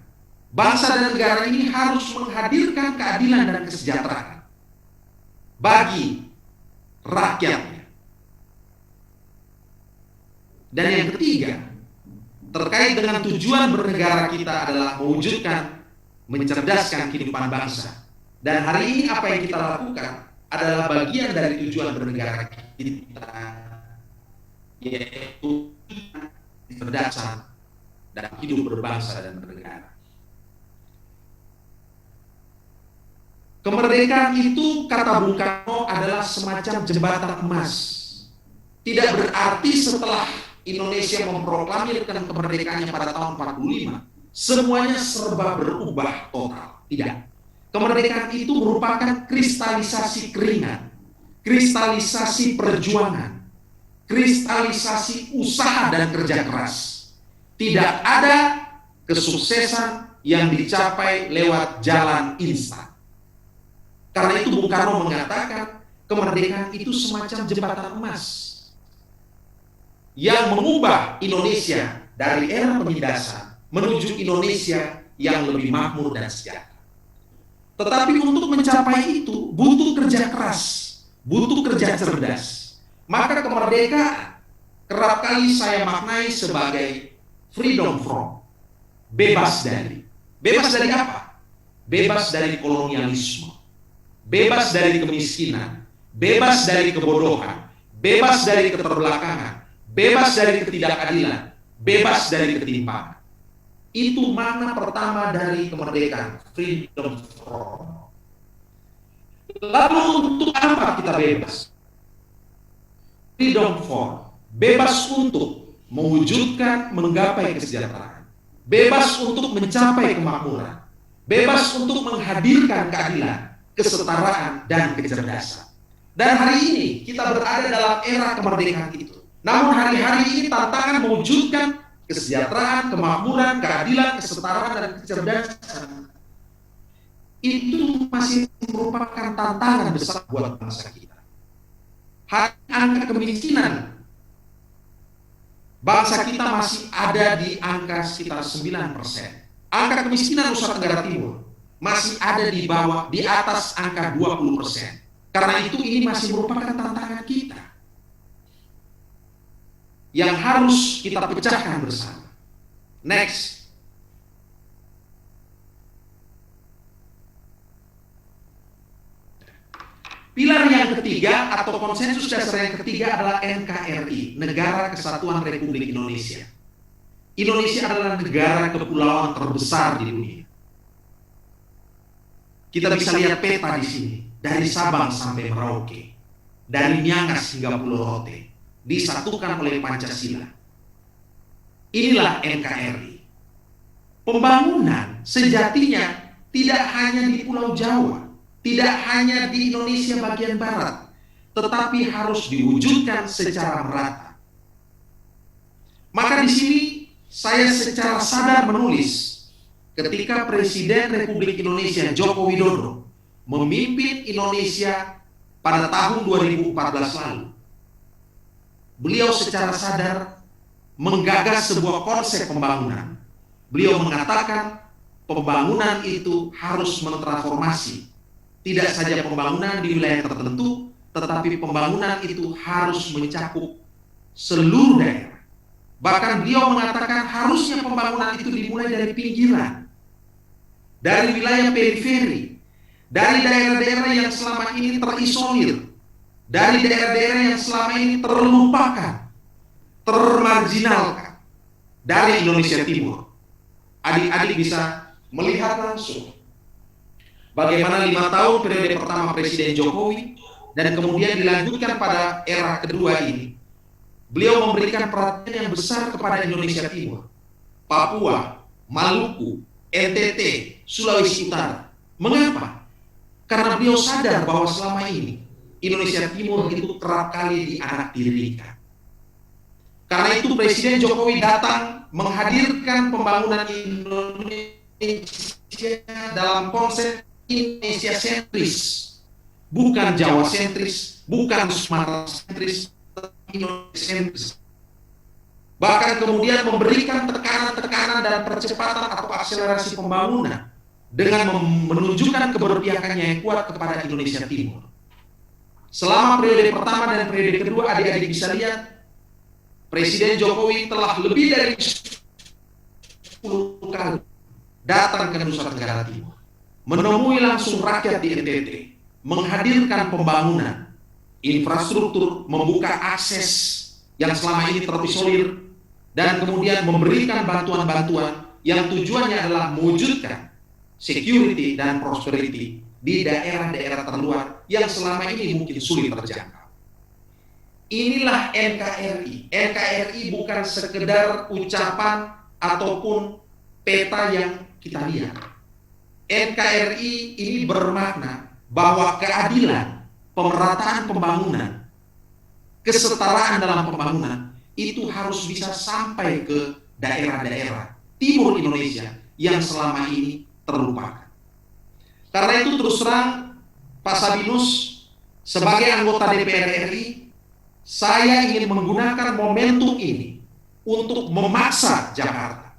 Speaker 5: bangsa dan negara ini harus menghadirkan keadilan dan kesejahteraan bagi rakyatnya. Dan yang ketiga, terkait dengan tujuan bernegara kita adalah mewujudkan, mencerdaskan kehidupan bangsa. Dan hari ini apa yang kita lakukan adalah bagian dari tujuan bernegara kita, yaitu kecerdasan dan hidup berbangsa dan bernegara. Kemerdekaan itu, kata Bung Karno, adalah semacam jembatan emas. Tidak berarti setelah Indonesia memproklamirkan kemerdekaannya pada tahun 45, semuanya serba berubah total. Tidak. Kemerdekaan itu merupakan kristalisasi keringat, kristalisasi perjuangan, kristalisasi usaha dan kerja keras. Tidak ada kesuksesan yang dicapai lewat jalan instan. Karena itu Bung Karno mengatakan kemerdekaan itu semacam jembatan emas. yang mengubah Indonesia dari era penindasan menuju Indonesia yang lebih makmur dan sejahtera. Tetapi untuk mencapai itu butuh kerja keras, butuh kerja cerdas. Maka kemerdekaan kerap kali saya maknai sebagai freedom from, bebas dari. Bebas dari apa? Bebas dari kolonialisme, bebas dari kemiskinan, bebas dari kebodohan, bebas dari keterbelakangan, bebas dari ketidakadilan, bebas dari ketimpangan. Itu makna pertama dari kemerdekaan, freedom from. Lalu untuk apa kita bebas? Freedom for, bebas untuk mewujudkan, menggapai kesejahteraan, bebas untuk mencapai kemakmuran, bebas untuk menghadirkan keadilan, kesetaraan, dan kecerdasan. Dan hari ini kita berada dalam era kemerdekaan itu. Namun hari-hari ini tantangan mewujudkan kesejahteraan, kemakmuran, keadilan, kesetaraan, dan kecerdasan itu masih merupakan tantangan besar buat bangsa kita. Angka kemiskinan bangsa kita masih ada di angka sekitar 9%. Angka kemiskinan Nusa Tenggara Timur masih ada di atas angka 20%. Karena itu ini masih merupakan tantangan kita yang harus kita pecahkan bersama. Next. Pilar yang ketiga atau konsensus dasar yang ketiga adalah NKRI, Negara Kesatuan Republik Indonesia. Indonesia adalah negara kepulauan terbesar di dunia. Kita bisa lihat peta di sini, dari Sabang sampai Merauke, dari Miangas hingga Pulau Rote, disatukan oleh Pancasila. Inilah NKRI. Pembangunan sejatinya tidak hanya di Pulau Jawa, tidak hanya di Indonesia bagian barat, tetapi harus diwujudkan secara merata. Maka di sini saya secara sadar menulis ketika Presiden Republik Indonesia Joko Widodo memimpin Indonesia pada tahun 2014 lalu. Beliau secara sadar menggagas sebuah konsep pembangunan. Beliau mengatakan pembangunan itu harus mentransformasi. Tidak saja pembangunan di wilayah tertentu, tetapi pembangunan itu harus mencakup seluruh daerah. Bahkan beliau mengatakan harusnya pembangunan itu dimulai dari pinggiran, dari wilayah periferi, dari daerah-daerah yang selama ini terisolir, dari daerah-daerah yang selama ini terlupakan, termarginalkan dari Indonesia Timur. Adik-adik bisa melihat langsung bagaimana 5 tahun periode pertama Presiden Jokowi dan kemudian dilanjutkan pada era kedua ini. Beliau memberikan perhatian yang besar kepada Indonesia Timur, Papua, Maluku, NTT, Sulawesi Utara. Mengapa? Karena beliau sadar bahwa selama ini Indonesia Timur itu kerap kali dianaktirikan. Karena itu Presiden Jokowi datang menghadirkan pembangunan Indonesia dalam konsep Indonesia sentris, bukan Jawa sentris, bukan Sumatera sentris, tapi Indonesia sentris. Bahkan kemudian memberikan tekanan-tekanan dan percepatan atau akselerasi pembangunan dengan menunjukkan keberpihakannya yang kuat kepada Indonesia Timur. Selama periode pertama dan periode kedua, adik-adik bisa lihat Presiden Jokowi telah lebih dari 10 kali datang ke Nusa Tenggara Timur, menemui langsung rakyat di NTT, menghadirkan pembangunan, infrastruktur, membuka akses yang selama ini terisolir, dan kemudian memberikan bantuan-bantuan yang tujuannya adalah mewujudkan security dan prosperity di daerah-daerah terluar yang selama ini mungkin sulit terjangkau. Inilah NKRI. NKRI bukan sekedar ucapan ataupun peta yang kita lihat. NKRI ini bermakna bahwa keadilan, pemerataan pembangunan, kesetaraan dalam pembangunan itu harus bisa sampai ke daerah-daerah timur Indonesia yang selama ini terlupakan. Karena itu terus terang Pak Sabinus sebagai anggota DPR RI, saya ingin menggunakan momentum ini untuk memaksa Jakarta,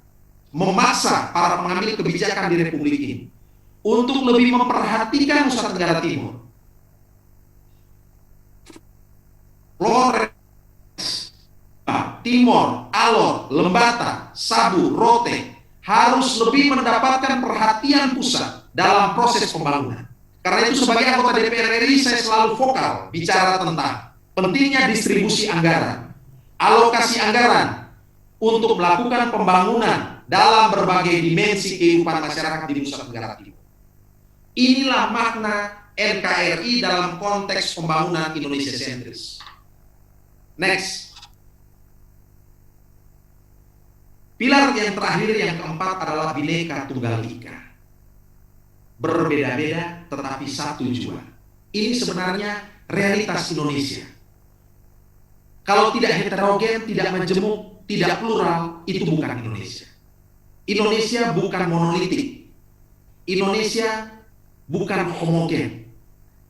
Speaker 5: memaksa para pengambil kebijakan di Republik ini untuk lebih memperhatikan Nusa Tenggara Timur. Flores, Timor, Alor, Lembata, Sabu, Rote harus lebih mendapatkan perhatian pusat dalam proses pembangunan. Karena itu sebagai anggota DPR RI saya selalu vokal bicara tentang pentingnya distribusi anggaran, alokasi anggaran untuk melakukan pembangunan dalam berbagai dimensi kehidupan masyarakat di Nusa Tenggara Timur. Inilah makna NKRI dalam konteks pembangunan Indonesia sentris. Next. Pilar yang terakhir yang keempat adalah Bhinneka Tunggal Ika. Berbeda-beda tetapi satu jua. Ini sebenarnya realitas Indonesia. Kalau tidak heterogen, tidak majemuk, tidak plural, itu bukan Indonesia. Indonesia bukan monolitik. Indonesia bukan homogen.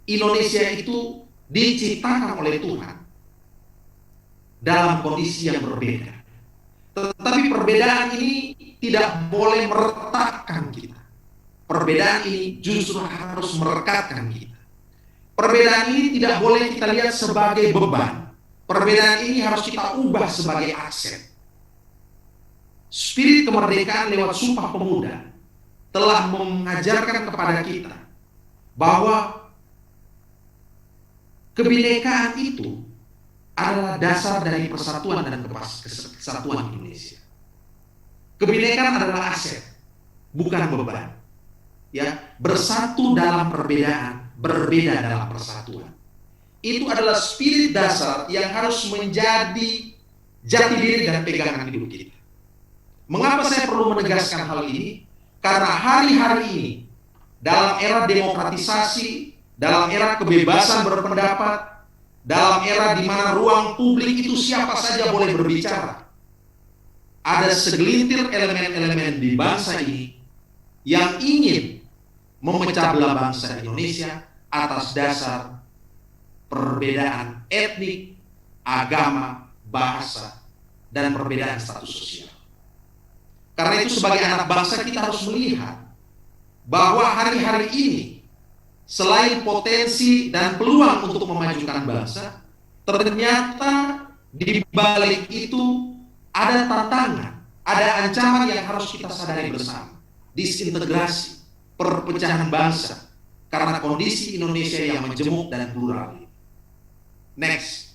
Speaker 5: Indonesia itu diciptakan oleh Tuhan dalam kondisi yang berbeda. Tetapi perbedaan ini tidak boleh meretakkan kita. Perbedaan ini justru harus merekatkan kita. Perbedaan ini tidak boleh kita lihat sebagai beban. Perbedaan ini harus kita ubah sebagai aset. Spirit kemerdekaan lewat Sumpah Pemuda telah mengajarkan kepada kita bahwa kebinekaan itu adalah dasar dari persatuan dan kesatuan Indonesia. Kebinekaan adalah aset, bukan beban. Ya, bersatu dalam perbedaan, berbeda dalam persatuan. Itu adalah spirit dasar yang harus menjadi jati diri dan pegangan hidup kita. Mengapa saya perlu menegaskan hal ini? Karena hari-hari ini, dalam era demokratisasi, dalam era kebebasan berpendapat, dalam era di mana ruang publik itu siapa saja boleh berbicara, ada segelintir elemen-elemen di bangsa ini yang ingin memecah belah bangsa Indonesia atas dasar perbedaan etnik, agama, bahasa, dan perbedaan status sosial. Karena itu sebagai anak bangsa kita harus melihat bahwa hari-hari ini selain potensi dan peluang untuk memajukan bangsa, ternyata di balik itu ada tantangan, ada ancaman yang harus kita sadari bersama. Disintegrasi, perpecahan bangsa, karena kondisi Indonesia yang majemuk dan plural. Next.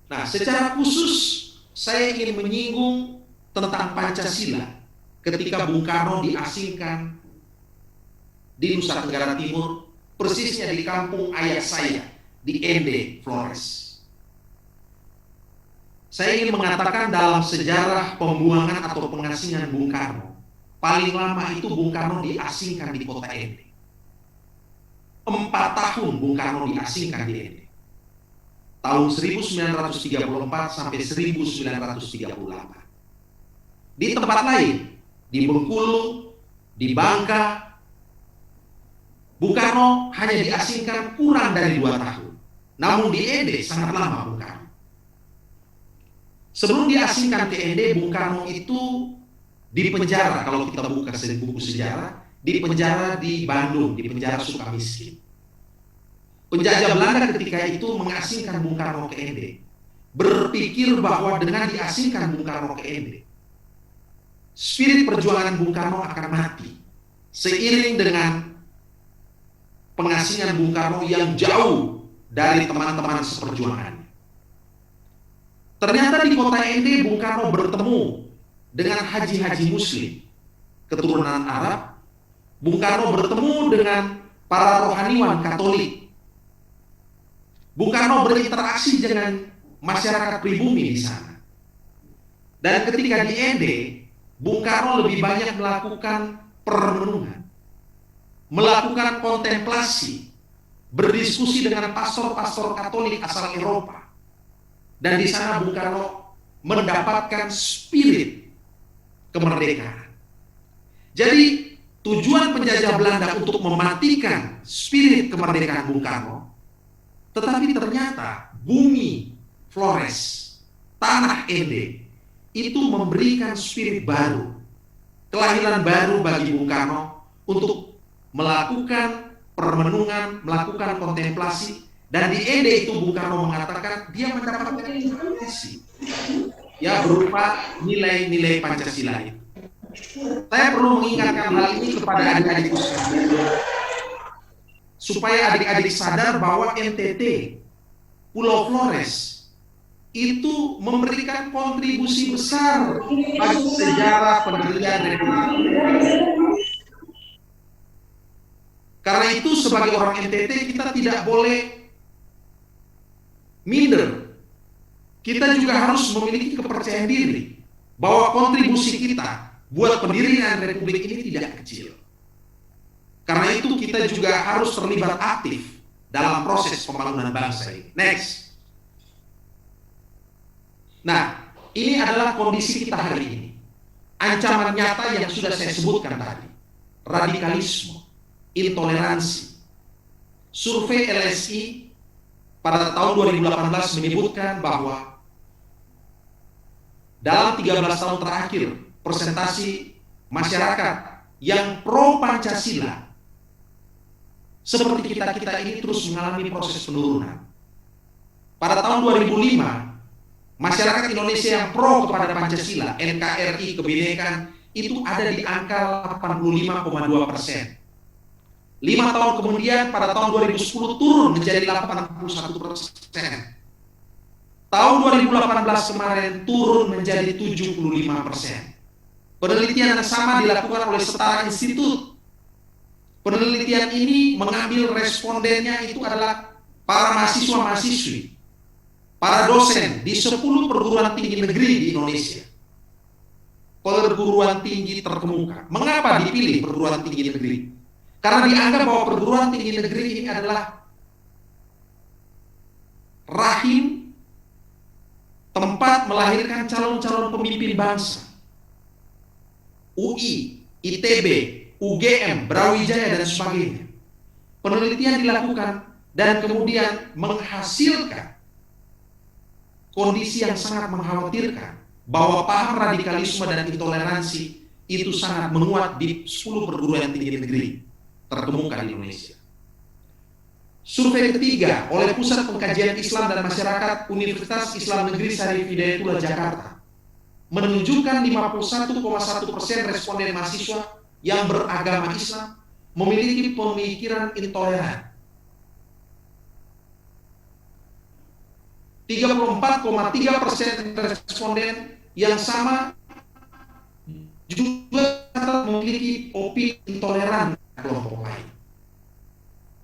Speaker 5: Nah, secara khusus saya ingin menyinggung tentang Pancasila ketika Bung Karno diasingkan di Nusa Tenggara Timur, persisnya di kampung ayah saya, di Ende, Flores. Saya ingin mengatakan dalam sejarah pembuangan atau pengasingan Bung Karno, paling lama itu Bung Karno diasingkan di kota Ende. 4 tahun Bung Karno diasingkan di Ende. Tahun 1934 sampai 1938. Di tempat lain, di Bengkulu, di Bangka, Bung Karno hanya diasingkan kurang dari 2 tahun. Namun di Ende sangat lama Bung Karno. Sebelum diasingkan ke Ende, Bung Karno itu dipenjara, kalau kita buka buku sejarah, dipenjara di Bandung, di penjara Sukamiskin. Penjajah Belanda ketika itu mengasingkan Bung Karno ke Ende, berpikir bahwa dengan diasingkan Bung Karno ke Ende, spirit perjuangan Bung Karno akan mati seiring dengan pengasingan Bung Karno yang jauh dari teman-teman seperjuangannya. Ternyata di kota Ende Bung Karno bertemu dengan haji-haji muslim keturunan Arab. Bung Karno bertemu dengan para rohaniwan Katolik. Bung Karno berinteraksi dengan masyarakat pribumi di sana. Dan ketika di Ende, Bung Karno lebih banyak melakukan perenungan, melakukan kontemplasi, berdiskusi dengan pastor-pastor Katolik asal Eropa. Dan di sana Bung Karno mendapatkan spirit kemerdekaan. Jadi tujuan penjajah Belanda untuk mematikan spirit kemerdekaan Bung Karno Tetapi ternyata bumi Flores, tanah Ende, itu memberikan spirit baru, kelahiran baru bagi Bung Karno untuk melakukan permenungan, melakukan kontemplasi. Dan di Ende itu Bung Karno mengatakan dia mendapatkan inspirasi ya berupa nilai-nilai Pancasila itu. Saya perlu mengingatkan hal ini kepada adik-adikku sekalian, supaya adik-adik sadar bahwa NTT, Pulau Flores, itu memberikan kontribusi besar bagi sejarah pendirian Republik. Karena itu sebagai orang NTT kita tidak boleh minder. Kita juga harus memiliki kepercayaan diri bahwa kontribusi kita buat pendirian Republik ini tidak kecil. Karena itu kita juga harus terlibat aktif dalam proses pembangunan bangsa ini. Next. Nah, ini adalah kondisi kita hari ini. Ancaman nyata yang sudah saya sebutkan tadi. Radikalisme, intoleransi. Survei LSI pada tahun 2018 menyebutkan bahwa dalam 13 tahun terakhir, persentase masyarakat yang pro Pancasila seperti kita-kita ini terus mengalami proses penurunan. Pada tahun 2005, masyarakat Indonesia yang pro kepada Pancasila, NKRI, kebinekaan, itu ada di angka 85,2%. 5 tahun kemudian, pada tahun 2010 turun menjadi 81%. Tahun 2018 kemarin turun menjadi 75%. Penelitian yang sama dilakukan oleh Setara Institut. Penelitian ini mengambil respondennya itu adalah para mahasiswa-mahasiswi, para dosen di 10 perguruan tinggi negeri di Indonesia. Perguruan tinggi terkemuka. Mengapa dipilih perguruan tinggi negeri? Karena dianggap bahwa perguruan tinggi negeri ini adalah rahim tempat melahirkan calon-calon pemimpin bangsa. UI, ITB, UGM, Brawijaya, dan sebagainya. Penelitian dilakukan dan kemudian menghasilkan kondisi yang sangat mengkhawatirkan bahwa paham radikalisme dan intoleransi itu sangat menguat di 10 perguruan tinggi negeri terkemuka di Indonesia. Survei ketiga oleh Pusat Pengkajian Islam dan Masyarakat Universitas Islam Negeri Syarif Hidayatullah Jakarta menunjukkan 51,1% responden mahasiswa yang beragama Islam memiliki pemikiran intoleran. 34,3% responden yang sama juga memiliki opini intoleran kelompok lain.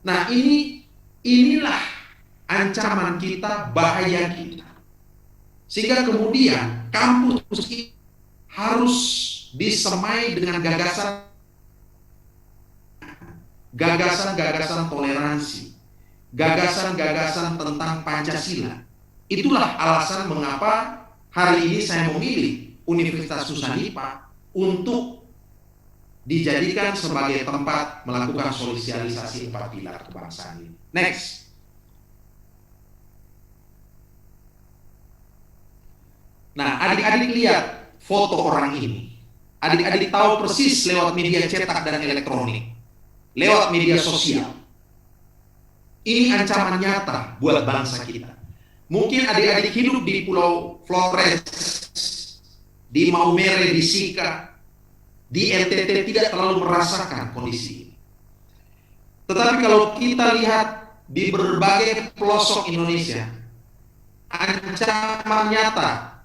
Speaker 5: Nah, inilah ancaman kita, bahaya kita. Sehingga kemudian kampus ini harus disemai dengan gagasan-gagasan toleransi, gagasan-gagasan tentang Pancasila. Itulah alasan mengapa hari ini saya memilih Universitas Nusa-Dipa untuk dijadikan sebagai tempat melakukan sosialisasi 4 pilar kebangsaan ini. Next. Nah, adik-adik lihat foto orang ini. Adik-adik tahu persis lewat media cetak dan elektronik, lewat media sosial. Ini ancaman nyata buat bangsa kita. Mungkin adik-adik hidup di Pulau Flores, di Maumere, di Sika, di NTT tidak terlalu merasakan kondisi ini. Tetapi kalau kita lihat di berbagai pelosok Indonesia, ancaman nyata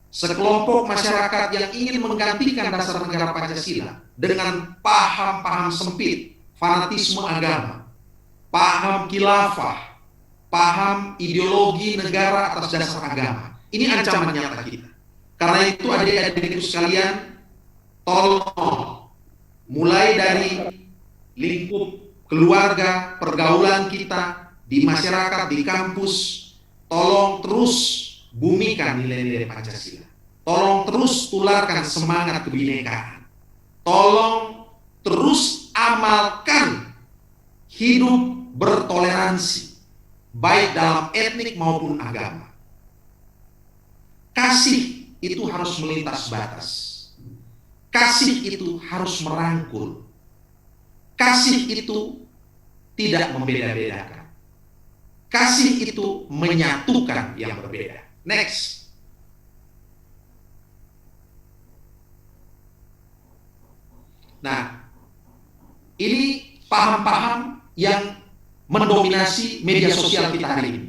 Speaker 5: sekelompok masyarakat yang ingin menggantikan dasar negara Pancasila dengan paham-paham sempit, fanatisme agama, paham khilafah, paham ideologi negara atas dasar agama. Ini ancaman nyata kita. Karena itu adik-adikku sekalian, tolong mulai dari lingkup keluarga, pergaulan kita, di masyarakat, di kampus, tolong terus bumikan nilai-nilai Pancasila. Tolong terus tularkan semangat kebinekaan. Tolong terus amalkan hidup bertoleransi, baik dalam etnik maupun agama. Kasih itu harus melintas batas. Kasih itu harus merangkul. Kasih itu tidak membeda-bedakan. Kasih itu menyatukan yang berbeda. Next. Nah, ini paham-paham yang mendominasi media sosial kita hari ini.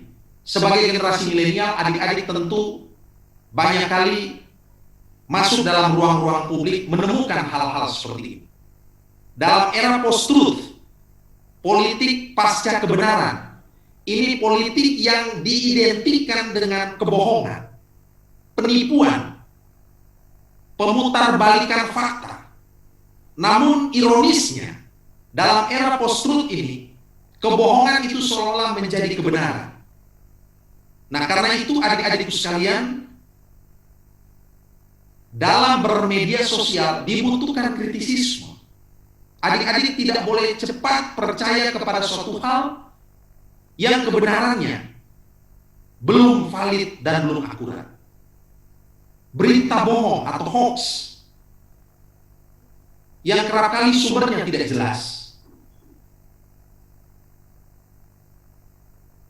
Speaker 5: Sebagai generasi milenial, adik-adik tentu banyak kali masuk dalam ruang-ruang publik menemukan hal-hal seperti ini. Dalam era post-truth, politik pasca kebenaran, ini politik yang diidentikan dengan kebohongan, penipuan, pemutarbalikan fakta. Namun ironisnya, dalam era post-truth ini, kebohongan itu seolah menjadi kebenaran. Nah, karena itu adik-adikku sekalian, dalam bermedia sosial dibutuhkan kritisisme. Adik-adik tidak boleh cepat percaya kepada suatu hal yang kebenarannya belum valid dan belum akurat. Berita bohong atau hoax yang kerap kali sumbernya tidak jelas,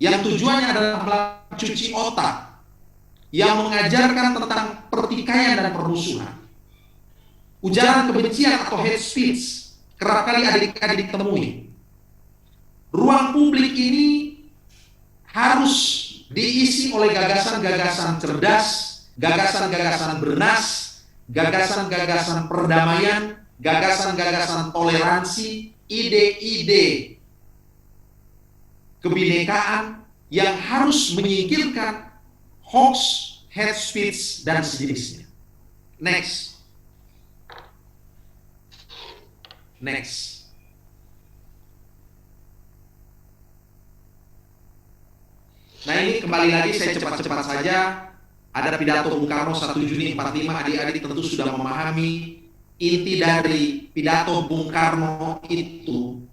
Speaker 5: yang tujuannya adalah mencuci otak, yang mengajarkan tentang pertikaian dan permusuhan, ujaran kebencian atau hate speech, kerap kali adik-adik temui. Ruang publik ini harus diisi oleh gagasan-gagasan cerdas, gagasan-gagasan bernas, gagasan-gagasan perdamaian, gagasan-gagasan toleransi, ide-ide kebinekaan yang harus menyingkirkan hoax, hate speech, dan sejenisnya. Next. Nah, ini kembali lagi saya cepat-cepat saja. Ada pidato Bung Karno 1 Juni 45, adik-adik tentu sudah memahami inti dari pidato Bung Karno itu.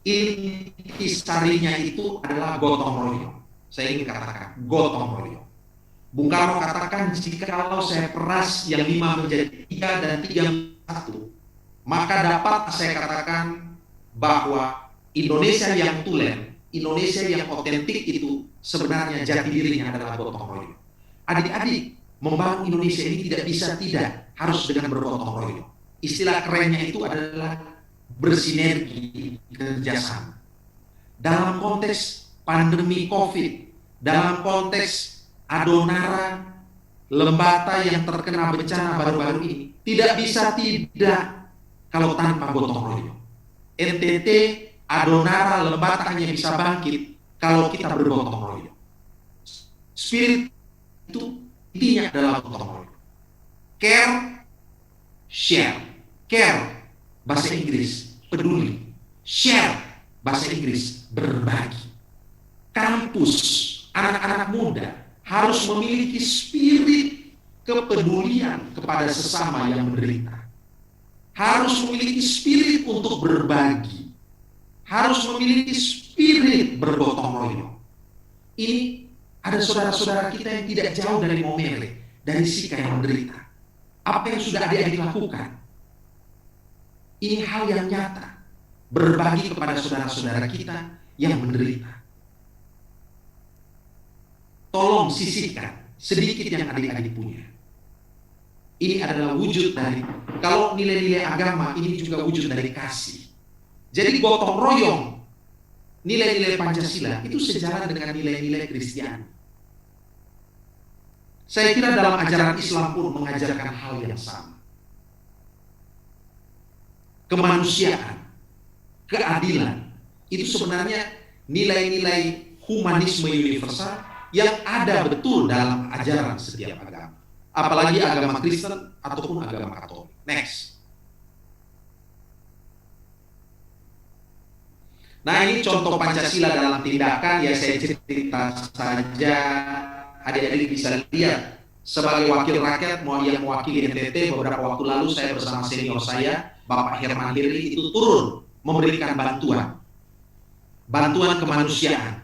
Speaker 5: Inti sarinya itu adalah gotong royong. Saya ingin katakan gotong royong. Bung Karno katakan, jikalau saya peras yang 5 menjadi 3 dan 3 menjadi 1, maka dapat saya katakan bahwa Indonesia yang tulen, Indonesia yang otentik itu sebenarnya jati dirinya adalah gotong royong. Adik-adik, membangun Indonesia ini tidak bisa tidak harus dengan bergotong royong. Istilah kerennya itu adalah bersinergi, kerjasama. Dalam konteks pandemi COVID, dalam konteks Adonara, Lembata yang terkena bencana baru-baru ini, tidak bisa tidak kalau tanpa gotong royong. NTT, Adonara, Lembata hanya bisa bangkit kalau kita bergotong royong. Spirit itu intinya adalah gotong royong. Care, share. Care, bahasa Inggris, peduli. Share, bahasa Inggris, berbagi. Kampus, anak-anak muda harus memiliki spirit kepedulian kepada sesama yang menderita. Harus memiliki spirit untuk berbagi. Harus memiliki spirit bergotong royong. Ini ada saudara-saudara kita yang tidak jauh dari Momere, dari Sika yang menderita. Apa yang sudah adik-adik lakukan? Ini hal yang nyata. Berbagi kepada saudara-saudara kita yang menderita. Tolong sisihkan sedikit yang adik-adik punya. Ini adalah wujud dari, kalau nilai-nilai agama ini juga wujud dari kasih. Jadi gotong royong, nilai-nilai Pancasila itu sejalan dengan nilai-nilai Kristiani. Saya kira dalam ajaran Islam pun mengajarkan hal yang sama. Kemanusiaan, keadilan, itu sebenarnya nilai-nilai humanisme universal yang ada betul dalam ajaran setiap agama. Apalagi agama Kristen ataupun agama Katolik. Next. Nah, ini contoh Pancasila dalam tindakan, ya saya cerita saja, adik-adik bisa lihat. Sebagai wakil rakyat, mau yang mewakili NTT, beberapa waktu lalu saya bersama senior saya, Bapak Herman Hirli, itu turun memberikan bantuan kemanusiaan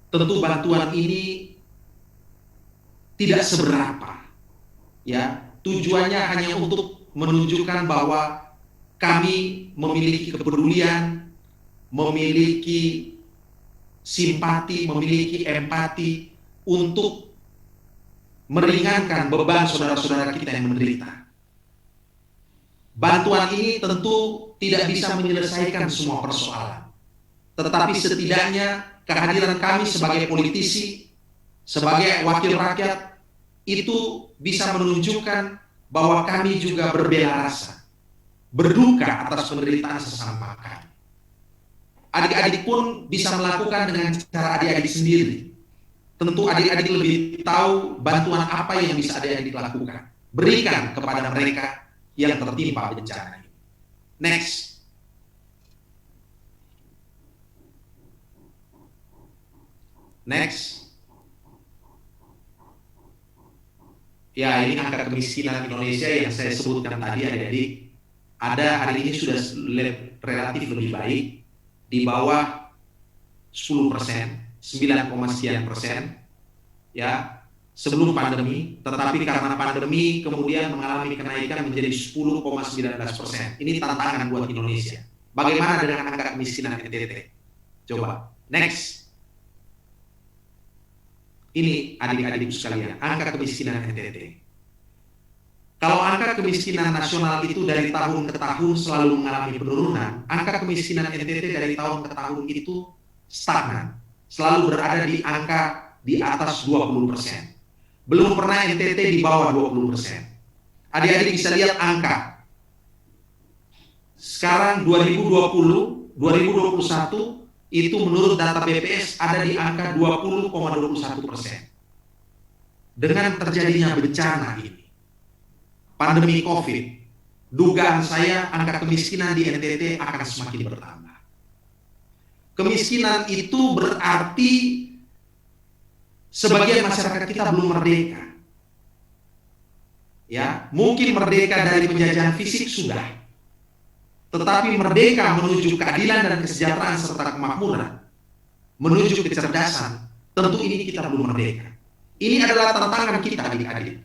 Speaker 5: tentu bantuan ini tidak seberapa. Ya, tujuannya hanya untuk menunjukkan bahwa kami memiliki kepedulian, memiliki simpati, memiliki empati untuk meringankan beban saudara-saudara kita yang menderita. Bantuan ini tentu tidak bisa menyelesaikan semua persoalan, tetapi setidaknya kehadiran kami sebagai politisi, sebagai wakil rakyat, itu bisa menunjukkan bahwa kami juga berbela rasa, berduka atas penderitaan sesama kami. Adik-adik pun bisa melakukan dengan cara adik-adik sendiri. Tentu adik-adik lebih tahu bantuan apa yang bisa adik-adik lakukan. Berikan kepada mereka yang tertimpa bencana ini. Next. Next. Ya, ini angka kemiskinan Indonesia yang saya sebutkan tadi adik-adik. Ada hari ini sudah relatif lebih baik, di bawah 10%, 9,sekian%, ya, sebelum pandemi, tetapi karena pandemi kemudian mengalami kenaikan menjadi 10,19%. Ini tantangan buat Indonesia. Bagaimana dengan angka kemiskinan NTT? Coba, next. Ini adik-adik sekalian, angka kemiskinan NTT. Kalau angka kemiskinan nasional itu dari tahun ke tahun selalu mengalami penurunan, angka kemiskinan NTT dari tahun ke tahun itu stagnan, selalu berada di angka di atas 20%. Belum pernah NTT di bawah 20%. Adik-adik bisa lihat angka. Sekarang 2020, 2021 itu menurut data BPS ada di angka 20,21%. Dengan terjadinya bencana ini, pandemi COVID, dugaan saya angka kemiskinan di NTT akan semakin bertambah. Kemiskinan itu berarti sebagian masyarakat kita belum merdeka. Ya, mungkin merdeka dari penjajahan fisik sudah, tetapi merdeka menuju keadilan dan kesejahteraan serta kemakmuran, menuju kecerdasan, tentu ini kita belum merdeka. Ini adalah tantangan kita adik-adik.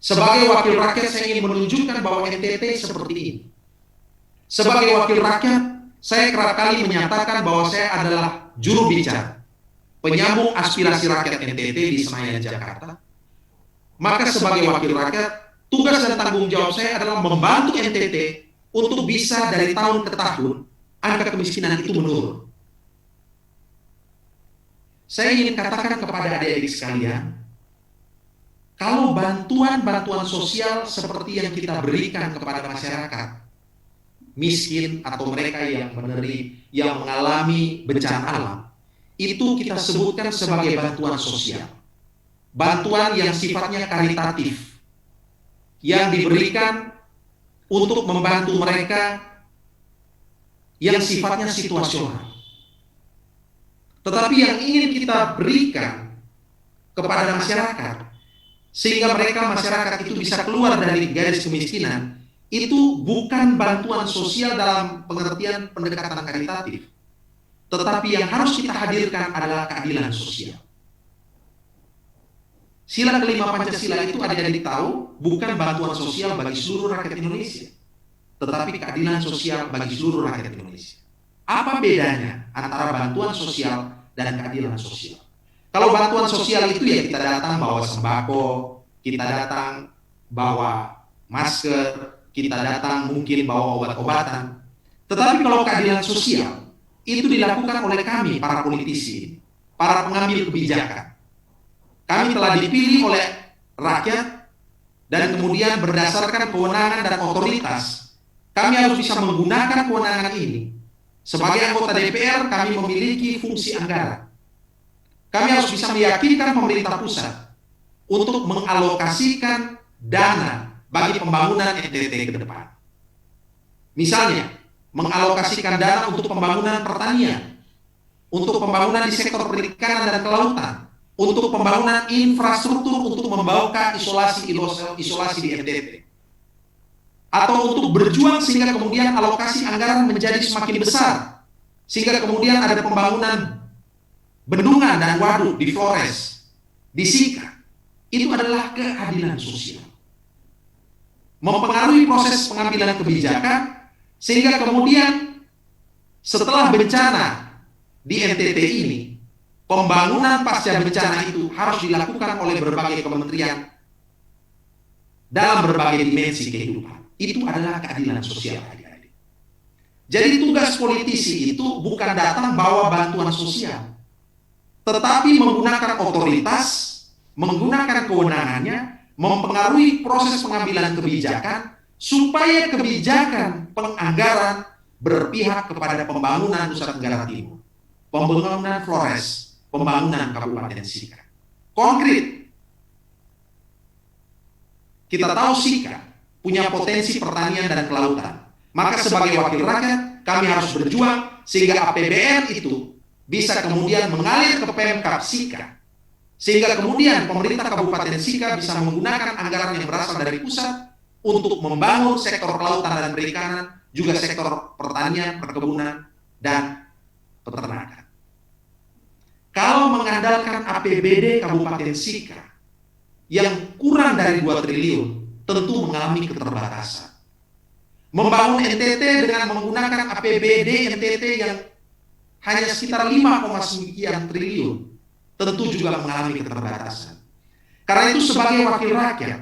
Speaker 5: Sebagai wakil rakyat saya ingin menunjukkan bahwa NTT seperti ini. Sebagai wakil rakyat, saya kerap kali menyatakan bahwa saya adalah juru bicara, penyambung aspirasi rakyat NTT di Senayan, Jakarta. Maka sebagai wakil rakyat, tugas dan tanggung jawab saya adalah membantu NTT untuk bisa dari tahun ke tahun angka kemiskinan itu menurun. Saya ingin katakan kepada adik-adik sekalian, kalau bantuan-bantuan sosial seperti yang kita berikan kepada masyarakat miskin atau mereka yang mengalami bencana alam, itu kita sebutkan sebagai bantuan sosial. Bantuan yang sifatnya karitatif, yang diberikan untuk membantu mereka yang sifatnya situasional. Tetapi yang ingin kita berikan kepada masyarakat, sehingga masyarakat itu bisa keluar dari garis kemiskinan, itu bukan bantuan sosial dalam pengertian pendekatan karitatif, tetapi yang harus kita hadirkan adalah keadilan sosial. Sila kelima Pancasila itu adik-adik tahu bukan bantuan sosial bagi seluruh rakyat Indonesia, tetapi keadilan sosial bagi seluruh rakyat Indonesia. Apa bedanya antara bantuan sosial dan keadilan sosial? Kalau bantuan sosial itu ya kita datang bawa sembako, kita datang bawa masker, kita datang mungkin bawa obat-obatan. Tetapi kalau keadilan sosial itu dilakukan oleh kami, para politisi, para pengambil kebijakan. Kami telah dipilih oleh rakyat dan kemudian berdasarkan kewenangan dan otoritas, kami harus bisa menggunakan kewenangan ini. Sebagai anggota DPR, kami memiliki fungsi anggaran. Kami harus bisa meyakinkan pemerintah pusat untuk mengalokasikan dana bagi pembangunan NTT ke depan. Misalnya, mengalokasikan dana untuk pembangunan pertanian, untuk pembangunan di sektor perikanan dan kelautan, untuk pembangunan infrastruktur untuk membawa isolasi di NTT. Atau untuk berjuang sehingga kemudian alokasi anggaran menjadi semakin besar, sehingga kemudian ada pembangunan bendungan dan waduk di Flores, di Sika, itu adalah keadilan sosial. Mempengaruhi proses pengambilan kebijakan, sehingga kemudian setelah bencana di NTT ini, pembangunan pasca bencana itu harus dilakukan oleh berbagai kementerian dalam berbagai dimensi kehidupan. Itu adalah keadilan sosial. Jadi tugas politisi itu bukan datang bawa bantuan sosial, tetapi menggunakan otoritas, menggunakan kewenangannya, mempengaruhi proses pengambilan kebijakan, supaya kebijakan penganggaran berpihak kepada pembangunan Nusa Tenggara Timur, pembangunan Flores, pembangunan Kabupaten Sika. Konkret, kita tahu Sika punya potensi pertanian dan kelautan. Maka sebagai wakil rakyat, kami harus berjuang sehingga APBN itu bisa kemudian mengalir ke Pemkab Sika. Sehingga kemudian pemerintah Kabupaten Sika bisa menggunakan anggaran yang berasal dari pusat untuk membangun sektor kelautan dan perikanan, juga sektor pertanian, perkebunan, dan peternakan. Kalau mengandalkan APBD Kabupaten Sika yang kurang dari 2 triliun, tentu mengalami keterbatasan. Membangun NTT dengan menggunakan APBD NTT yang hanya sekitar 5, sekian triliun, tentu juga mengalami keterbatasan. Karena itu sebagai wakil rakyat,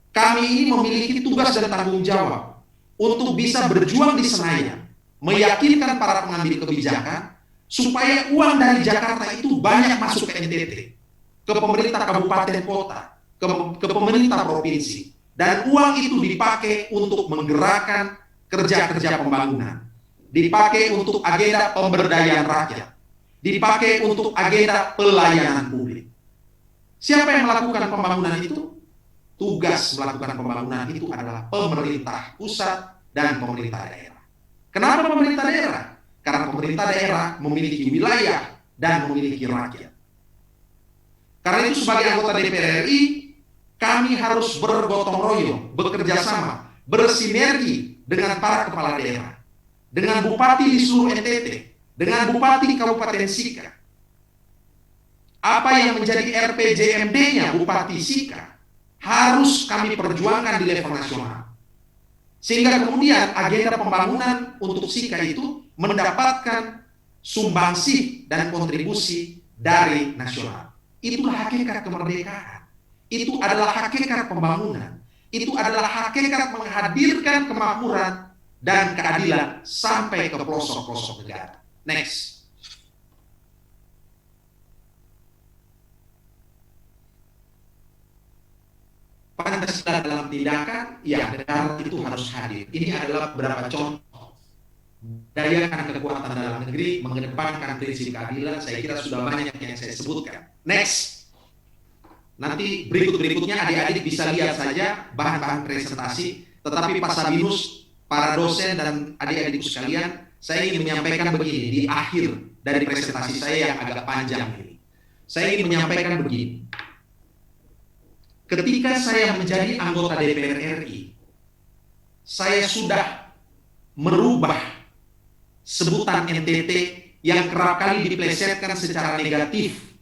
Speaker 5: kami ini memiliki tugas dan tanggung jawab untuk bisa berjuang di Senayan, meyakinkan para pengambil kebijakan supaya uang dari Jakarta itu banyak masuk ke NTT, ke pemerintah kabupaten kota, ke pemerintah provinsi. Dan uang itu dipakai untuk menggerakkan kerja-kerja pembangunan, dipakai untuk agenda pemberdayaan rakyat, dipakai untuk agenda pelayanan publik. Siapa yang melakukan pembangunan itu? Tugas melakukan pembangunan itu adalah pemerintah pusat dan pemerintah daerah. Kenapa pemerintah daerah? Karena pemerintah daerah memiliki wilayah dan memiliki rakyat. Karena itu sebagai anggota DPR RI, kami harus bergotong royong, bekerja sama, bersinergi dengan para kepala daerah, dengan bupati di seluruh NTT, dengan bupati Kabupaten Sika. Apa yang menjadi RPJMD-nya Bupati Sika harus kami perjuangkan di level nasional. Sehingga kemudian agenda pembangunan untuk Sika itu mendapatkan sumbangsih dan kontribusi dari nasional. Itulah hakikat kemerdekaan. Itu adalah hakikat pembangunan. Itu adalah hakikat menghadirkan kemakmuran dan keadilan sampai ke pelosok-pelosok negara. Next. Pancasila dalam tindakan, ya negara itu harus hadir. Ini adalah beberapa contoh. Dayakan kekuatan dalam negeri, mengedepankan prinsip keadilan, saya kira sudah banyak yang saya sebutkan. Next. Nanti berikut-berikutnya adik-adik bisa lihat saja bahan-bahan presentasi, tetapi Pak Sabinus, para dosen dan adik-adikku sekalian, saya ingin menyampaikan begini di akhir dari presentasi saya yang agak panjang ini. Saya ingin menyampaikan begini. Ketika saya menjadi anggota DPR RI, saya sudah merubah sebutan NTT yang kerap kali diplesetkan secara negatif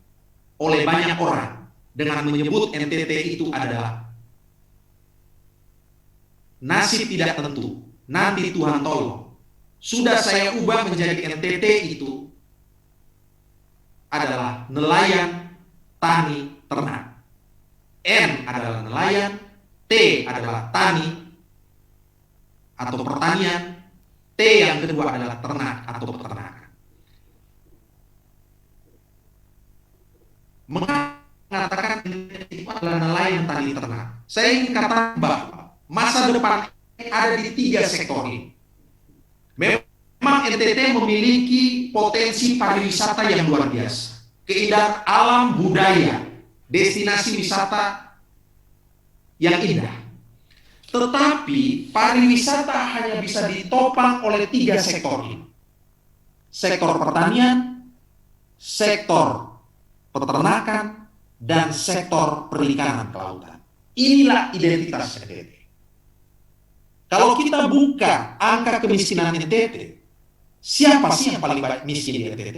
Speaker 5: oleh banyak orang dengan menyebut NTT itu adalah nasib tidak tentu, nanti Tuhan tolong. Sudah saya ubah menjadi NTT itu adalah nelayan, tani, ternak. N adalah nelayan, T adalah tani atau pertanian, T yang kedua adalah ternak atau peternakan. Mengatakan itu adalah nelayan, tani, ternak. Saya ingin katakan bahwa masa depan ada di 3 sektor ini. Memang NTT memiliki potensi pariwisata yang luar biasa, keindahan alam budaya, destinasi wisata yang indah. Tetapi pariwisata hanya bisa ditopang oleh 3 sektor ini. Sektor pertanian, sektor peternakan, dan sektor perikanan kelautan. Inilah identitas NTT. Kalau kita buka angka kemiskinan NTT, siapa sih yang paling miskin di NTT?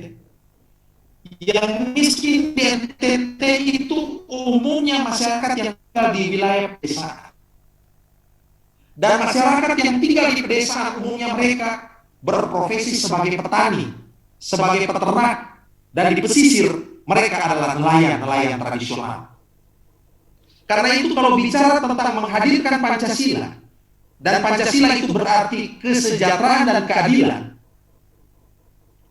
Speaker 5: Yang miskin di NTT itu umumnya masyarakat yang tinggal di wilayah pedesaan. Dan masyarakat yang tinggal di pedesaan umumnya mereka berprofesi sebagai petani, sebagai peternak, dan di pesisir mereka adalah nelayan-nelayan tradisional. Karena itu kalau bicara tentang menghadirkan Pancasila, dan Pancasila itu berarti kesejahteraan dan keadilan,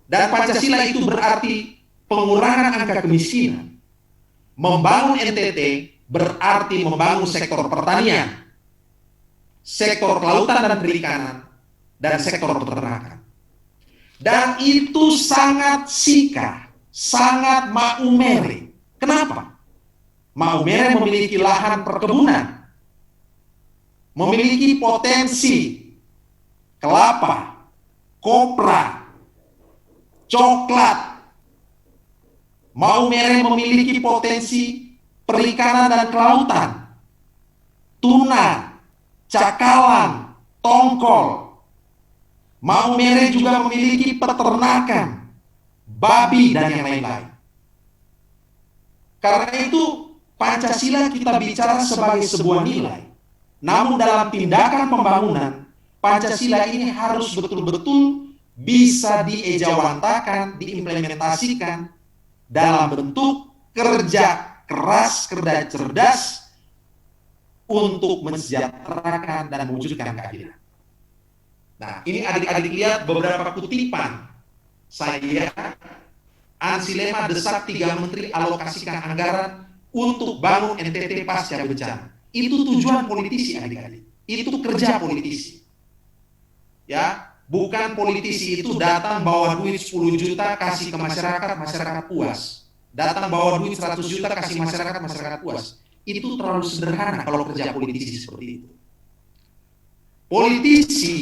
Speaker 5: dan Pancasila itu berarti pengurangan angka kemiskinan, membangun NTT berarti membangun sektor pertanian, sektor kelautan dan perikanan, dan sektor peternakan. Dan itu sangat sika, sangat maumere. Kenapa? Maumere memiliki lahan perkebunan, memiliki potensi kelapa, kopra, coklat. Maumere memiliki potensi perikanan dan kelautan, tuna, cakalang, tongkol. Maumere juga memiliki peternakan, babi, dan yang lain-lain. Karena itu Pancasila kita bicara sebagai sebuah nilai. Namun dalam tindakan pembangunan, Pancasila ini harus betul-betul bisa diejawantakan, diimplementasikan dalam bentuk kerja keras, kerja cerdas untuk mensejahterakan dan mewujudkan keadilan. Nah, ini adik-adik lihat beberapa kutipan saya. Ansi-Lema desak 3 menteri alokasikan anggaran untuk bangun NTT pasca bencana. Itu tujuan politisi, adik-adik. Itu kerja politisi. Ya, bukan politisi itu datang bawa duit 10 juta kasih ke masyarakat, masyarakat puas. Datang bawa duit 100 juta kasih masyarakat, masyarakat puas. Itu terlalu sederhana kalau kerja politisi seperti itu. Politisi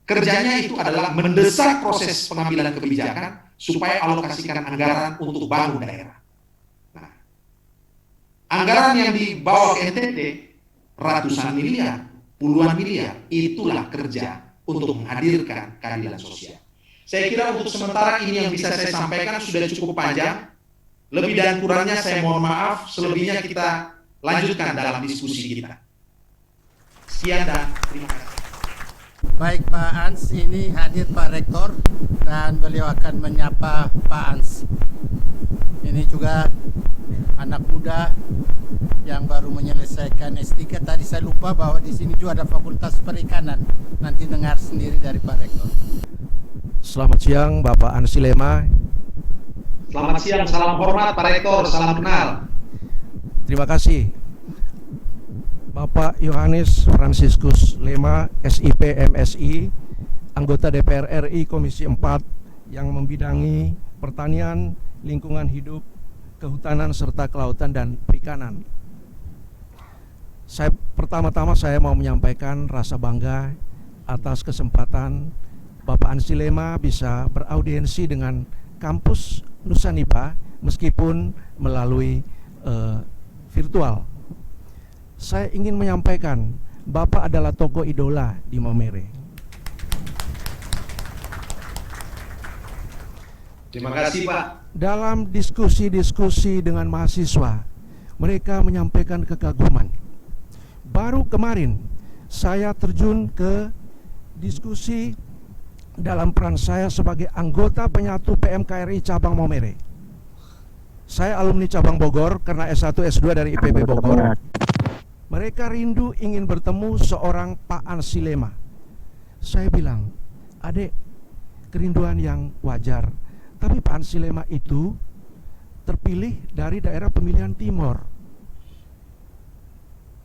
Speaker 5: kerjanya itu adalah mendesak proses pengambilan kebijakan supaya alokasikan anggaran untuk bangun daerah. Nah, anggaran yang dibawa ke NTT ratusan miliar, puluhan miliar, itulah kerja untuk menghadirkan keadilan sosial. Saya kira untuk sementara ini yang bisa saya sampaikan sudah cukup panjang. Lebih dan kurangnya saya mohon maaf, selebihnya kita lanjutkan dalam diskusi kita. Sekian dan terima kasih.
Speaker 4: Baik Pak Ans, ini hadir Pak Rektor dan beliau akan menyapa Pak Ans. Ini juga anak muda yang baru menyelesaikan S3. Tadi saya lupa bahwa di sini juga ada Fakultas Perikanan. Nanti dengar sendiri dari Pak Rektor.
Speaker 6: Selamat siang Bapak Ansi-Lema.
Speaker 5: Selamat siang, salam hormat Pak Rektor, salam kenal.
Speaker 6: Terima kasih Bapak Yohanes Franciscus Lema, SIP MSI, anggota DPR RI Komisi 4 yang membidangi pertanian, lingkungan hidup, kehutanan, serta kelautan dan perikanan. Pertama-tama saya mau menyampaikan rasa bangga atas kesempatan Bapak Ansi-Lema bisa beraudiensi dengan kampus Nusanipah meskipun melalui virtual. Saya ingin menyampaikan Bapak adalah tokoh idola di Maumere.
Speaker 5: Terima kasih Pak.
Speaker 6: Dalam diskusi-diskusi dengan mahasiswa, mereka menyampaikan kekaguman. Baru kemarin saya terjun ke diskusi dalam peran saya sebagai anggota penyatu PMKRI cabang Maumere. Saya alumni cabang Bogor karena S1 S2 dari IPB Bogor. Mereka rindu ingin bertemu seorang Pak Ansi-Lema. Saya bilang, adek, kerinduan yang wajar. Tapi Pak Ansi-Lema itu terpilih dari daerah pemilihan Timor.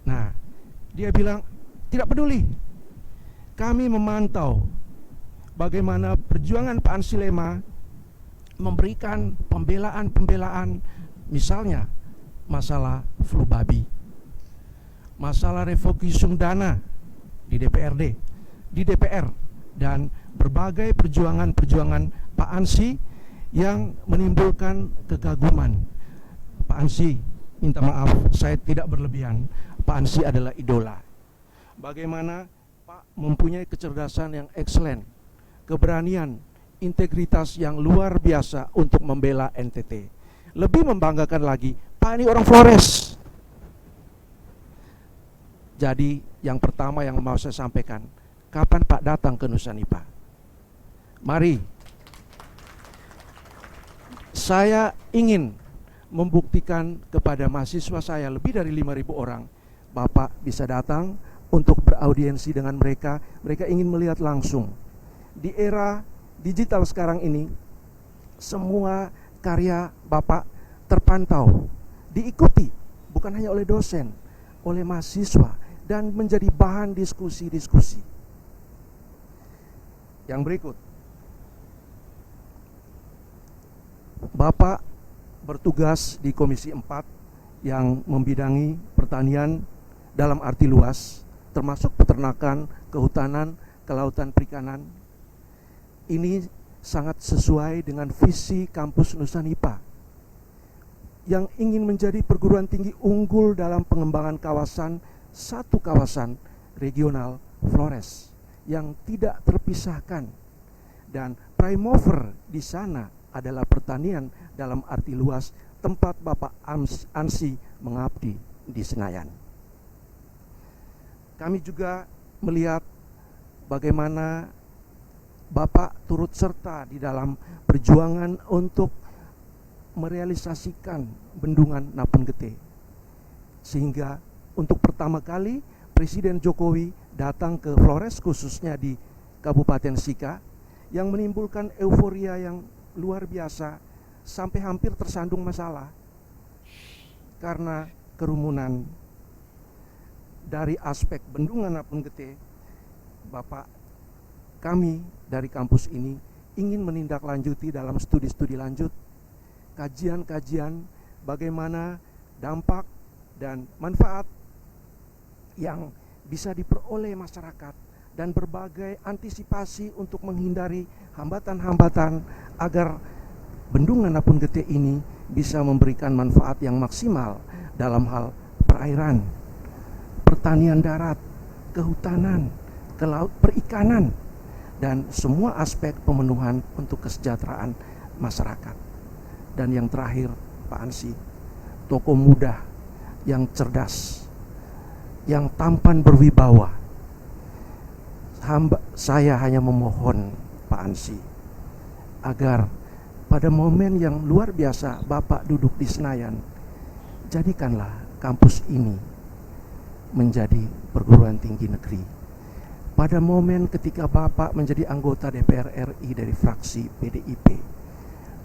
Speaker 6: Nah, dia bilang, tidak peduli. Kami memantau bagaimana perjuangan Pak Ansi-Lema memberikan pembelaan-pembelaan, misalnya masalah flu babi, masalah refocusing dana di DPRD, di DPR, dan berbagai perjuangan-perjuangan Pak Ansi yang menimbulkan kekaguman. Pak Ansi, minta maaf, saya tidak berlebihan. Pak Ansi adalah idola. Bagaimana Pak mempunyai kecerdasan yang excellent, keberanian, integritas yang luar biasa untuk membela NTT. Lebih membanggakan lagi, Pak ini orang Flores. Jadi yang pertama yang mau saya sampaikan, kapan Pak datang ke Nusa Nipa? Mari. Saya ingin membuktikan kepada mahasiswa saya lebih dari 5.000 orang, Bapak bisa datang untuk beraudiensi dengan mereka. Mereka ingin melihat langsung. Di era digital sekarang ini, semua karya Bapak terpantau, diikuti bukan hanya oleh dosen, oleh mahasiswa, dan menjadi bahan diskusi-diskusi. Yang berikut, Bapak bertugas di Komisi 4 yang membidangi pertanian dalam arti luas, termasuk peternakan, kehutanan, kelautan, perikanan. Ini sangat sesuai dengan visi kampus Nusa Nipa yang ingin menjadi perguruan tinggi unggul dalam pengembangan kawasan, satu kawasan regional Flores yang tidak terpisahkan. Dan prime mover di sana adalah pertanian dalam arti luas, tempat Bapak Ansi mengabdi di Senayan. Kami juga melihat bagaimana Bapak turut serta di dalam perjuangan untuk merealisasikan bendungan Napun Gede. Sehingga untuk pertama kali Presiden Jokowi datang ke Flores, khususnya di Kabupaten Sika, yang menimbulkan euforia yang luar biasa sampai hampir tersandung masalah karena kerumunan. Dari aspek bendungan Napun Gede, Bapak kami dari kampus ini ingin menindaklanjuti dalam studi-studi lanjut, kajian-kajian bagaimana dampak dan manfaat yang bisa diperoleh masyarakat dan berbagai antisipasi untuk menghindari hambatan-hambatan agar bendungan Napun Gede ini bisa memberikan manfaat yang maksimal dalam hal perairan, pertanian darat, kehutanan, ke laut, perikanan, dan semua aspek pemenuhan untuk kesejahteraan masyarakat. Dan yang terakhir, Pak Ansi, tokoh muda yang cerdas, yang tampan berwibawa. Saya hanya memohon Pak Ansi agar pada momen yang luar biasa Bapak duduk di Senayan, jadikanlah kampus ini menjadi perguruan tinggi negeri. Pada momen ketika Bapak menjadi anggota DPR RI dari fraksi PDIP,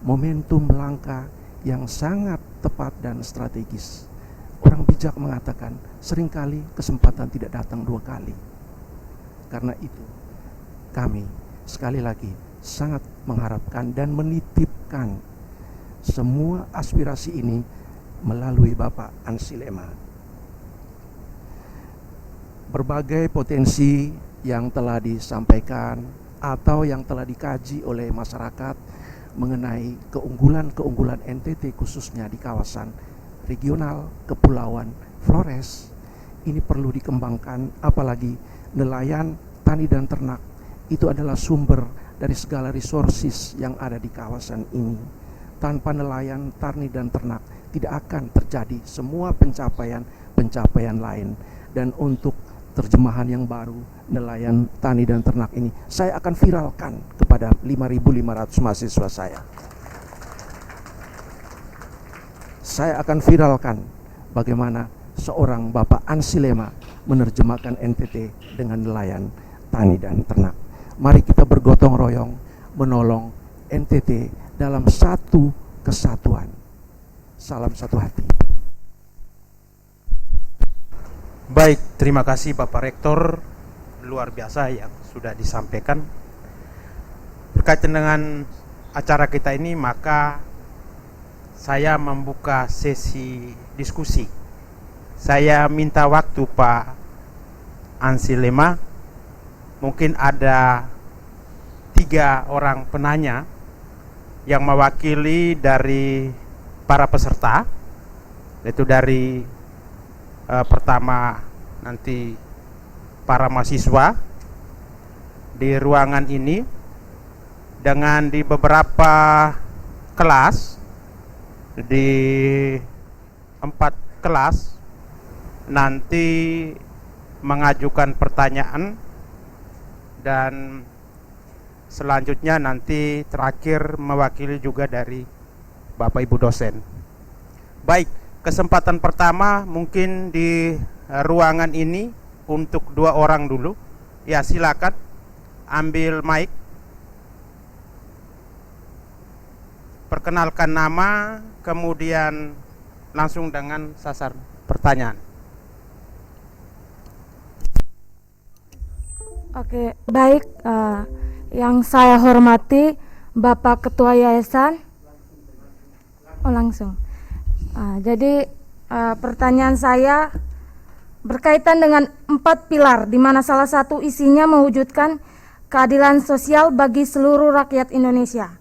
Speaker 6: momentum langkah yang sangat tepat dan strategis. Orang bijak mengatakan seringkali kesempatan tidak datang dua kali. Karena itu kami sekali lagi sangat mengharapkan dan menitipkan semua aspirasi ini melalui Bapak Ansi Lema. Berbagai potensi yang telah disampaikan atau yang telah dikaji oleh masyarakat mengenai keunggulan-keunggulan NTT khususnya di kawasan regional kepulauan Flores ini perlu dikembangkan, apalagi nelayan, tani dan ternak itu adalah sumber dari segala resources yang ada di kawasan ini. Tanpa nelayan, tani dan ternak tidak akan terjadi semua pencapaian lain. Dan untuk terjemahan yang baru nelayan, tani dan ternak ini saya akan viralkan kepada 5.500 mahasiswa saya. Saya akan viralkan bagaimana seorang Bapak Ansi Lema menerjemahkan NTT dengan nelayan, tani dan ternak. Mari kita bergotong royong menolong NTT dalam satu kesatuan. Salam satu hati.
Speaker 3: Baik, terima kasih Bapak Rektor, luar biasa yang sudah disampaikan. Berkaitan dengan acara kita ini, maka saya membuka sesi diskusi. Saya minta waktu Pak Ansi Lema, mungkin ada 3 orang penanya yang mewakili dari para peserta, yaitu dari pertama nanti para mahasiswa di ruangan ini, dengan di beberapa kelas, di 4 kelas nanti mengajukan pertanyaan, dan selanjutnya nanti terakhir mewakili juga dari Bapak Ibu dosen. Baik, kesempatan pertama mungkin di ruangan ini untuk 2 orang dulu. Ya, silakan ambil mic. Perkenalkan nama, kemudian langsung dengan sasar pertanyaan.
Speaker 7: Oke, baik. Yang saya hormati Bapak Ketua Yayasan. Oh, langsung. Jadi pertanyaan saya berkaitan dengan 4 pilar, di mana salah satu isinya mewujudkan keadilan sosial bagi seluruh rakyat Indonesia.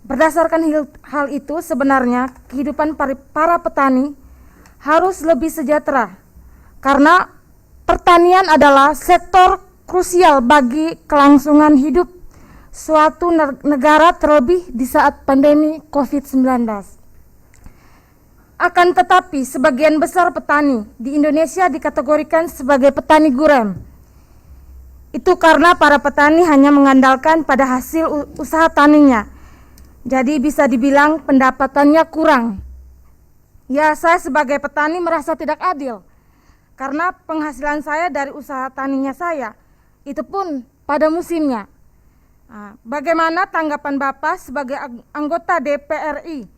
Speaker 7: Berdasarkan hal itu, sebenarnya kehidupan para petani harus lebih sejahtera, karena pertanian adalah sektor krusial bagi kelangsungan hidup suatu negara, terlebih di saat pandemi COVID-19. Akan tetapi, sebagian besar petani di Indonesia dikategorikan sebagai petani gurem. Itu karena para petani hanya mengandalkan pada hasil usaha taninya. Jadi bisa dibilang pendapatannya kurang. Ya, saya sebagai petani merasa tidak adil, karena penghasilan saya dari usaha taninya saya, itu pun pada musimnya. Bagaimana tanggapan Bapak sebagai anggota DPR RI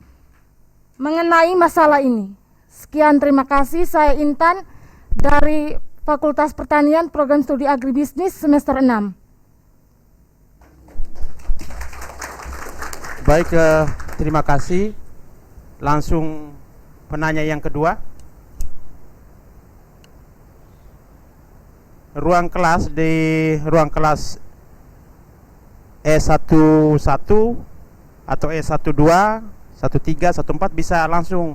Speaker 7: mengenai masalah ini? Sekian, terima kasih. Saya Intan dari Fakultas Pertanian Program Studi Agribisnis semester 6.
Speaker 3: Baik, terima kasih. Langsung penanya yang kedua. Ruang kelas E11 atau E12, 13, 14 bisa langsung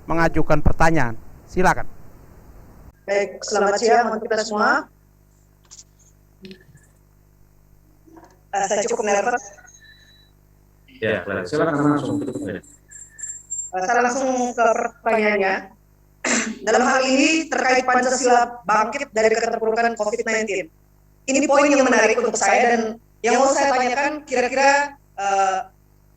Speaker 3: mengajukan pertanyaan. Silakan.
Speaker 8: Baik, selamat siang untuk kita semua. Saya cukup nervous.
Speaker 5: Ya, silakan langsung.
Speaker 8: Saya langsung ke pertanyaannya. Dalam hal ini terkait Pancasila bangkit dari keterpurukan COVID-19. Ini poin yang menarik untuk saya, dan yang mau saya tanyakan, kira-kira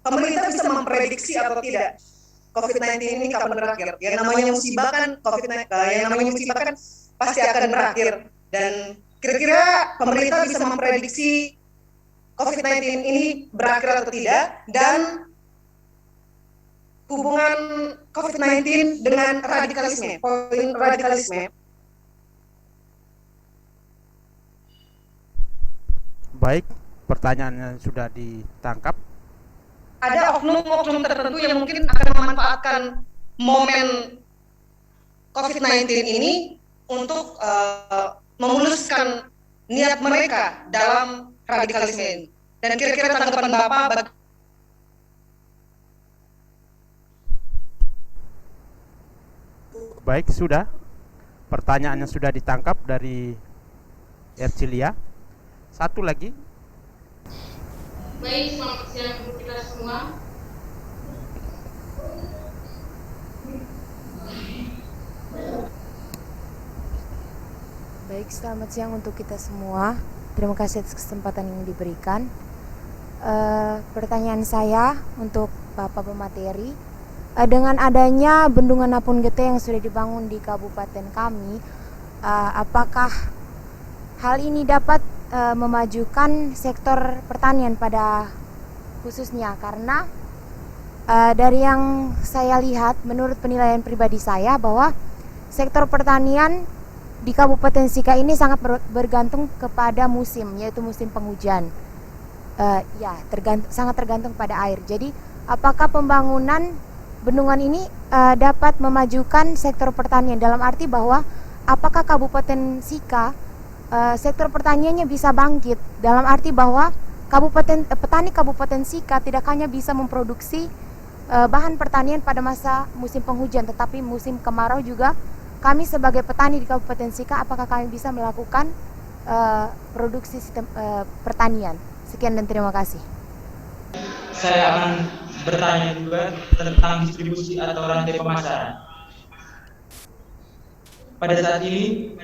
Speaker 8: pemerintah bisa memprediksi atau tidak COVID-19 ini kapan berakhir? Yang namanya musibah kan pasti akan berakhir, dan kira-kira pemerintah bisa memprediksi COVID-19 ini berakhir atau tidak, dan hubungan COVID-19 dengan radikalisme, poin radikalisme.
Speaker 3: Baik, pertanyaannya sudah ditangkap.
Speaker 8: Ada oknum-oknum tertentu yang mungkin akan memanfaatkan momen COVID-19 ini untuk memuluskan niat mereka dalam radikalisme ini. Dan kira-kira tanggapan Bapak
Speaker 3: Baik, sudah. Pertanyaannya sudah ditangkap dari Ercilia. Satu lagi.
Speaker 2: Baik, selamat siang untuk kita semua.
Speaker 9: Baik, selamat siang untuk kita semua. Terima kasih atas kesempatan yang diberikan. Pertanyaan saya untuk Bapak pemateri. Dengan adanya bendungan Napun Gete yang sudah dibangun di kabupaten kami, apakah hal ini dapat memajukan sektor pertanian pada khususnya? Karena dari yang saya lihat, menurut penilaian pribadi saya, bahwa sektor pertanian di Kabupaten Sika ini sangat bergantung kepada musim, yaitu musim penghujan. Sangat tergantung pada air. Jadi apakah pembangunan bendungan ini dapat memajukan sektor pertanian, dalam arti bahwa apakah Kabupaten Sika sektor pertaniannya bisa bangkit, dalam arti bahwa petani Kabupaten Sika tidak hanya bisa memproduksi bahan pertanian pada masa musim penghujan, tetapi musim kemarau juga kami sebagai petani di Kabupaten Sika, apakah kami bisa melakukan produksi sistem pertanian? Sekian dan terima kasih.
Speaker 10: saya akan bertanya juga tentang distribusi atau rantai pemasaran. Pada saat ini,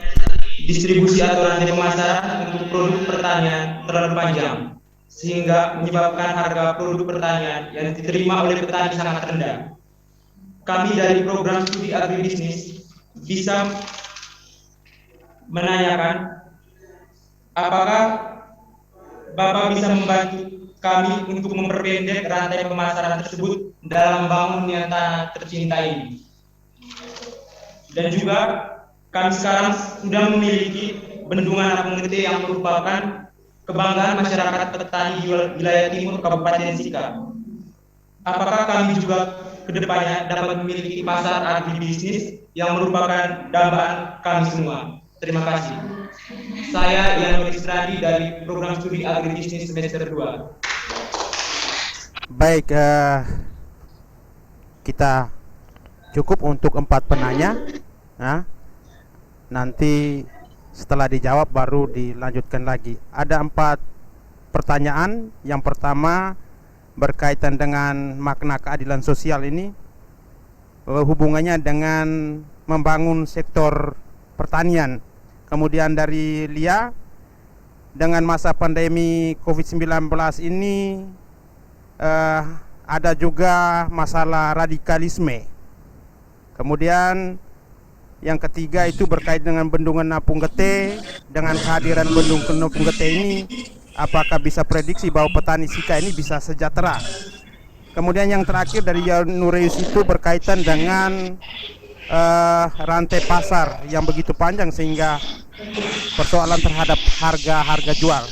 Speaker 10: distribusi atau rantai pemasaran untuk produk pertanian terlalu panjang, sehingga menyebabkan harga produk pertanian yang diterima oleh petani sangat rendah. Kami dari program studi agribisnis bisa menanyakan apakah Bapak bisa membantu kami untuk memperpendek rantai pemasaran tersebut dalam bangunnya tanah tercinta ini. Dan juga kami sekarang sudah memiliki bendungan Apung Gede yang merupakan kebanggaan masyarakat petani di wilayah timur Kabupaten Sika. Apakah kami juga kedepannya dapat memiliki pasar agribisnis yang merupakan dambaan kami semua? Terima kasih. Saya Ian Radi dari program studi agribisnis semester 2.
Speaker 3: Baik, kita cukup untuk 4 penanya. Nah, nanti setelah dijawab baru dilanjutkan lagi. Ada 4 pertanyaan. Yang pertama berkaitan dengan makna keadilan sosial ini, hubungannya dengan membangun sektor pertanian. Kemudian dari Lia, dengan masa pandemi COVID-19 ini ada juga masalah radikalisme. Kemudian yang ketiga itu berkait dengan bendungan Apung Gede. Dengan kehadiran bendungan Apung Gede ini, apakah bisa prediksi bahwa petani Sika ini bisa sejahtera? Kemudian yang terakhir dari Nureus itu berkaitan dengan rantai pasar yang begitu panjang sehingga persoalan terhadap harga jual.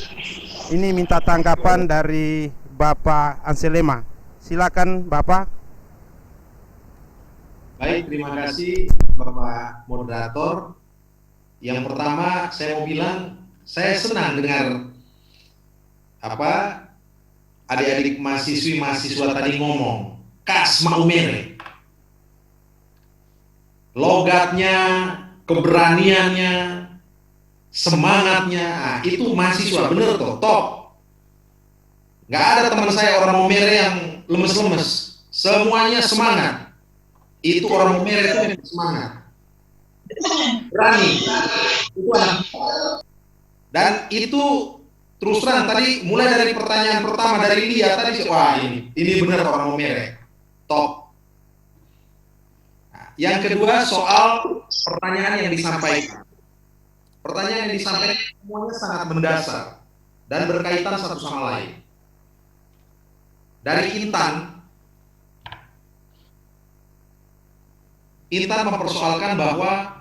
Speaker 3: Ini minta tanggapan dari Bapak Anselema. Silakan Bapak.
Speaker 5: Baik, terima kasih Bapak Moderator. Yang pertama saya mau bilang saya senang dengar adik-adik mahasiswa tadi ngomong kas maumere. Logatnya, keberaniannya, semangatnya, itu mahasiswa bener toh, top. Nggak ada teman saya orang Maumere yang lemes-lemes, semuanya semangat. Itu orang Maumere itu semangat, berani. Itu anak. Dan itu terus terang tadi mulai dari pertanyaan pertama dari Lia tadi, wah ini bener orang Maumere, top. Yang kedua soal pertanyaan yang disampaikan. Pertanyaan yang disampaikan semuanya sangat mendasar dan berkaitan satu sama lain. Dari Intan mempersoalkan bahwa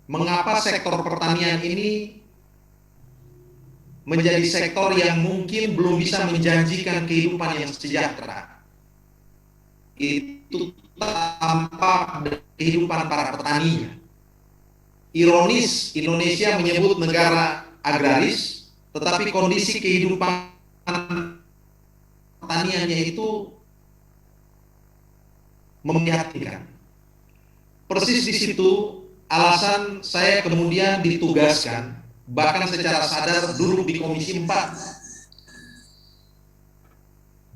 Speaker 5: mengapa sektor pertanian ini menjadi sektor yang mungkin belum bisa menjanjikan kehidupan yang sejahtera. Itu tampak dari kehidupan para petaninya. Ironis, Indonesia menyebut negara agraris, tetapi kondisi kehidupan pertaniannya itu memprihatinkan. Persis di situ alasan saya kemudian ditugaskan, bahkan secara sadar duduk di Komisi 4.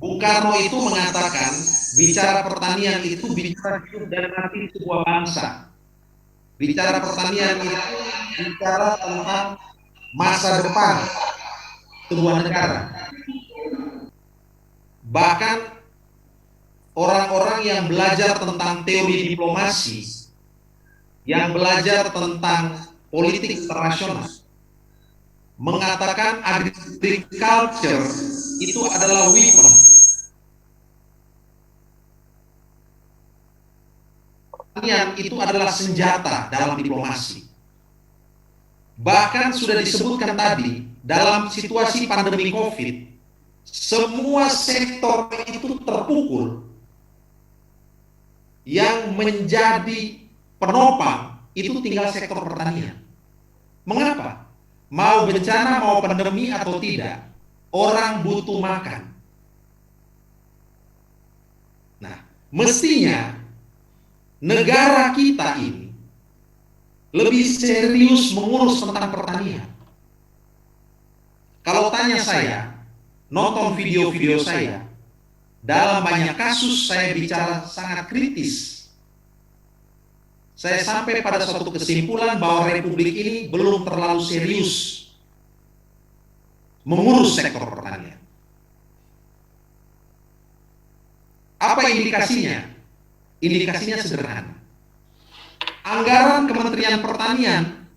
Speaker 5: Bung Karno itu mengatakan bicara pertanian itu bicara hidup dan mati sebuah bangsa. Bicara pertanian itu bicara tentang masa depan sebuah negara. Bahkan orang-orang yang belajar tentang teori diplomasi, yang belajar tentang politik internasional, mengatakan agriculture itu adalah weapon. Pertanian itu adalah senjata dalam diplomasi. Bahkan sudah disebutkan tadi, dalam situasi pandemi COVID, semua sektor itu terpukul. Yang menjadi penopang itu tinggal sektor pertanian. Mengapa? Mau bencana, mau pandemi atau tidak, orang butuh makan. Nah, mestinya negara kita ini lebih serius mengurus tentang pertanian. Kalau tanya saya, nonton video-video saya, dalam banyak kasus saya bicara sangat kritis. Saya sampai pada suatu kesimpulan bahwa Republik ini belum terlalu serius mengurus sektor pertanian. Apa indikasinya? Indikasinya sederhana. Anggaran Kementerian Pertanian,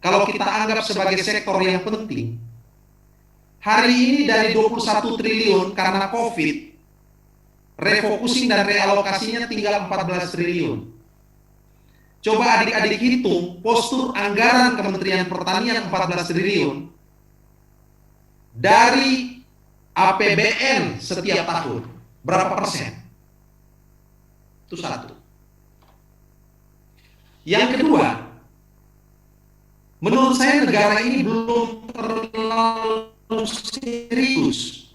Speaker 5: kalau kita anggap sebagai sektor yang penting, hari ini dari 21 triliun karena COVID, refocusing dan realokasinya tinggal 14 triliun. Coba adik-adik hitung postur anggaran Kementerian Pertanian 14 triliun dari APBN setiap tahun. Berapa persen? Itu satu. Yang kedua, menurut saya negara ini belum terlalu serius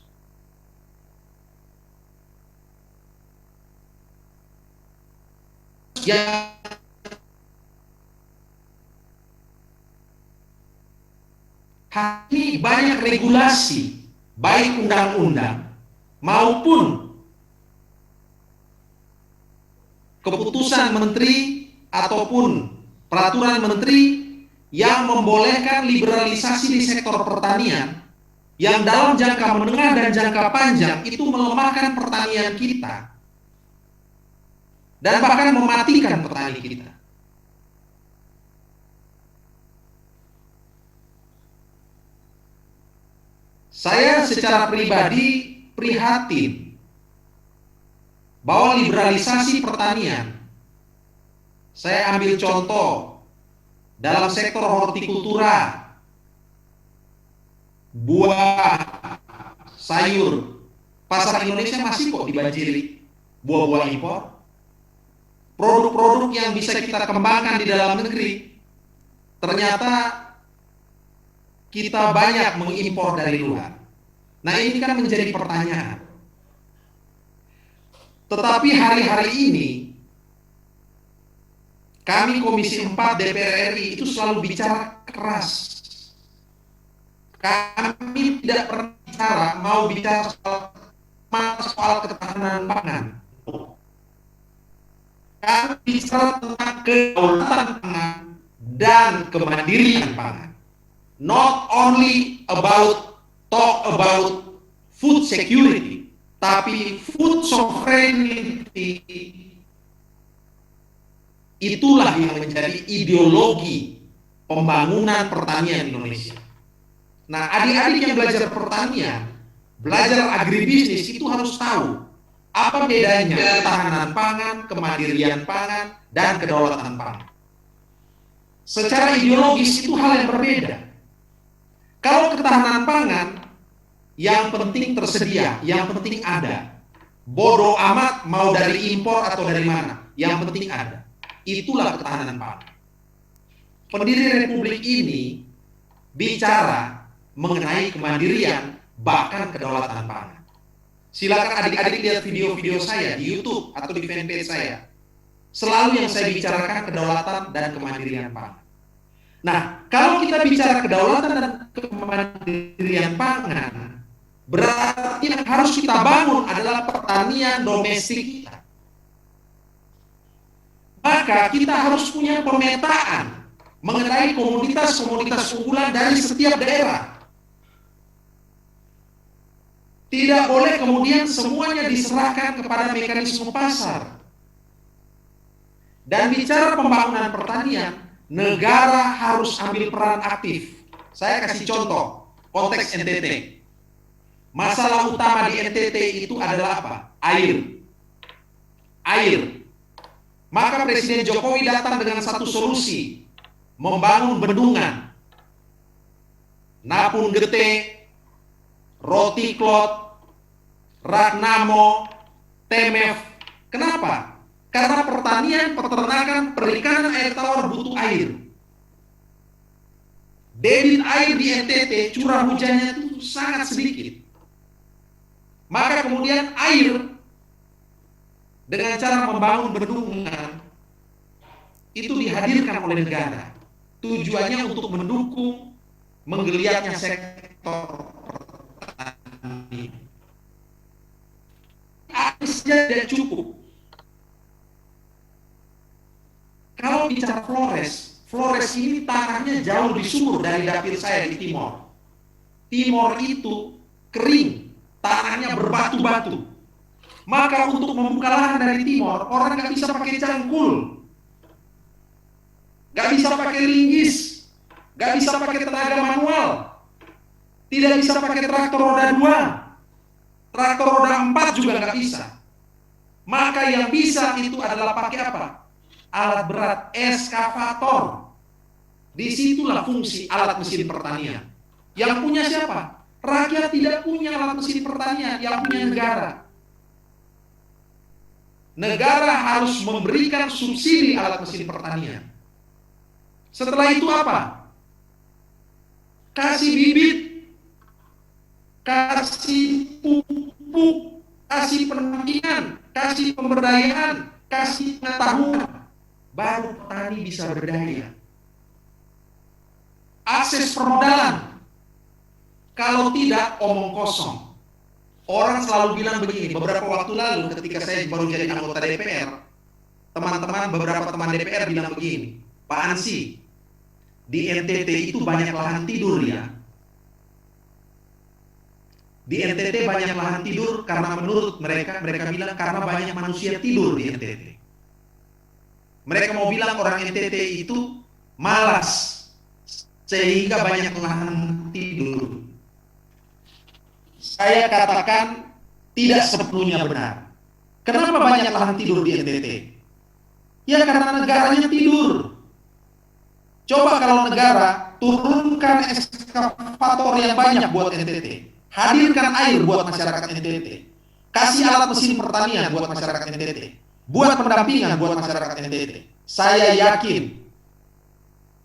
Speaker 5: yang ini banyak regulasi, baik undang-undang maupun keputusan menteri ataupun peraturan menteri yang membolehkan liberalisasi di sektor pertanian yang dalam jangka menengah dan jangka panjang itu melemahkan pertanian kita dan bahkan mematikan petani kita. Saya secara pribadi prihatin bahwa liberalisasi pertanian, saya ambil contoh dalam sektor hortikultura, buah, sayur, pasar Indonesia masih kok dibanjiri buah-buah impor. Produk-produk yang bisa kita kembangkan di dalam negeri, ternyata kita banyak mengimpor dari luar. Nah, ini kan menjadi pertanyaan. Tetapi hari-hari ini kami Komisi 4 DPR RI itu selalu bicara keras. Kami tidak pernah bicara, mau bicara soal ketahanan pangan. Kami bicara tentang kedaulatan pangan dan kemandirian pangan. Not only talk about food security, tapi food sovereignty. Itulah yang menjadi ideologi pembangunan pertanian Indonesia. Nah, adik-adik yang belajar pertanian, belajar agribisnis itu harus tahu apa bedanya ketahanan pangan, kemandirian pangan, dan kedaulatan pangan. Secara ideologis itu hal yang berbeda. Kalau ketahanan pangan, yang penting tersedia, yang penting ada. Bodoh amat mau dari impor atau dari mana, yang penting ada. Itulah ketahanan pangan. Pendiri Republik ini bicara mengenai kemandirian, bahkan kedaulatan pangan. Silakan adik-adik lihat video-video saya di YouTube atau di fanpage saya. Selalu yang saya bicarakan kedaulatan dan kemandirian pangan. Nah, kalau kita bicara kedaulatan dan kemandirian pangan, berarti yang harus kita bangun adalah pertanian domestik kita. Maka kita harus punya pemetaan mengenai komoditas-komoditas unggulan dari setiap daerah. Tidak boleh kemudian semuanya diserahkan kepada mekanisme pasar. Dan bicara pembangunan pertanian, negara harus ambil peran aktif. Saya kasih contoh, konteks NTT. Masalah utama di NTT itu adalah apa? Air. Maka Presiden Jokowi datang dengan satu solusi, membangun bendungan, Napung Gete, Rotiklot, Ragnamo, Temef. Kenapa? Karena pertanian, peternakan, perikanan, air tawar butuh air. Debit air di NTT, curah hujannya itu sangat sedikit. Maka kemudian air dengan cara membangun bendungan itu dihadirkan oleh negara. Tujuannya untuk mendukung menggeliatnya sektor pertanian. saja tidak cukup. Kalau bicara Flores ini tanahnya jauh lebih subur dari dapil saya di Timor. Timor itu kering, tanahnya berbatu-batu. Maka untuk membuka lahan dari Timor, orang nggak bisa pakai cangkul, nggak bisa pakai linggis, nggak bisa pakai tenaga manual, tidak bisa pakai traktor roda 2, traktor roda 4 juga nggak bisa. Maka yang bisa itu adalah pakai apa? Alat berat, eskavator. Disitulah fungsi alat mesin pertanian. Yang punya siapa? Rakyat tidak punya alat mesin pertanian, yang punya negara. Negara harus memberikan subsidi alat mesin pertanian. Setelah itu apa? Kasih bibit, kasih pupuk, kasih pendampingan, kasih pemberdayaan, kasih pengetahuan. Baru petani bisa berdaya. Akses permodalan. Kalau tidak, omong kosong. Orang selalu bilang begini, beberapa waktu lalu ketika saya baru jadi anggota DPR, beberapa teman DPR bilang begini, Pak Ansi, di NTT itu banyak lahan tidur ya. Di NTT banyak lahan tidur karena menurut mereka bilang karena banyak manusia tidur di NTT. Mereka mau bilang orang NTT itu malas sehingga banyak lahan tidur. Saya katakan tidak sepenuhnya benar. Kenapa banyak lahan tidur di NTT? Ya karena negaranya tidur. Coba kalau negara turunkan eskavator yang banyak buat NTT, hadirkan air buat masyarakat NTT, kasih alat mesin pertanian buat masyarakat NTT, buat pendampingan buat masyarakat NTT. Saya yakin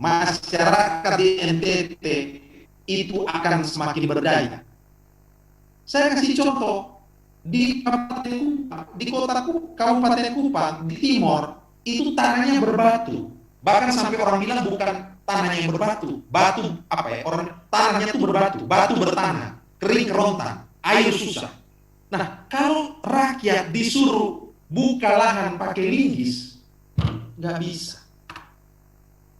Speaker 5: masyarakat di NTT itu akan semakin berdaya. Saya kasih contoh di Kabupaten Kupang di Timor itu tanahnya berbatu. Bahkan sampai orang bilang bukan tanah yang berbatu, tanahnya itu berbatu, batu bertanah, kering kerontang, air susah. Nah, kalau rakyat disuruh buka lahan pakai linggis, nggak bisa.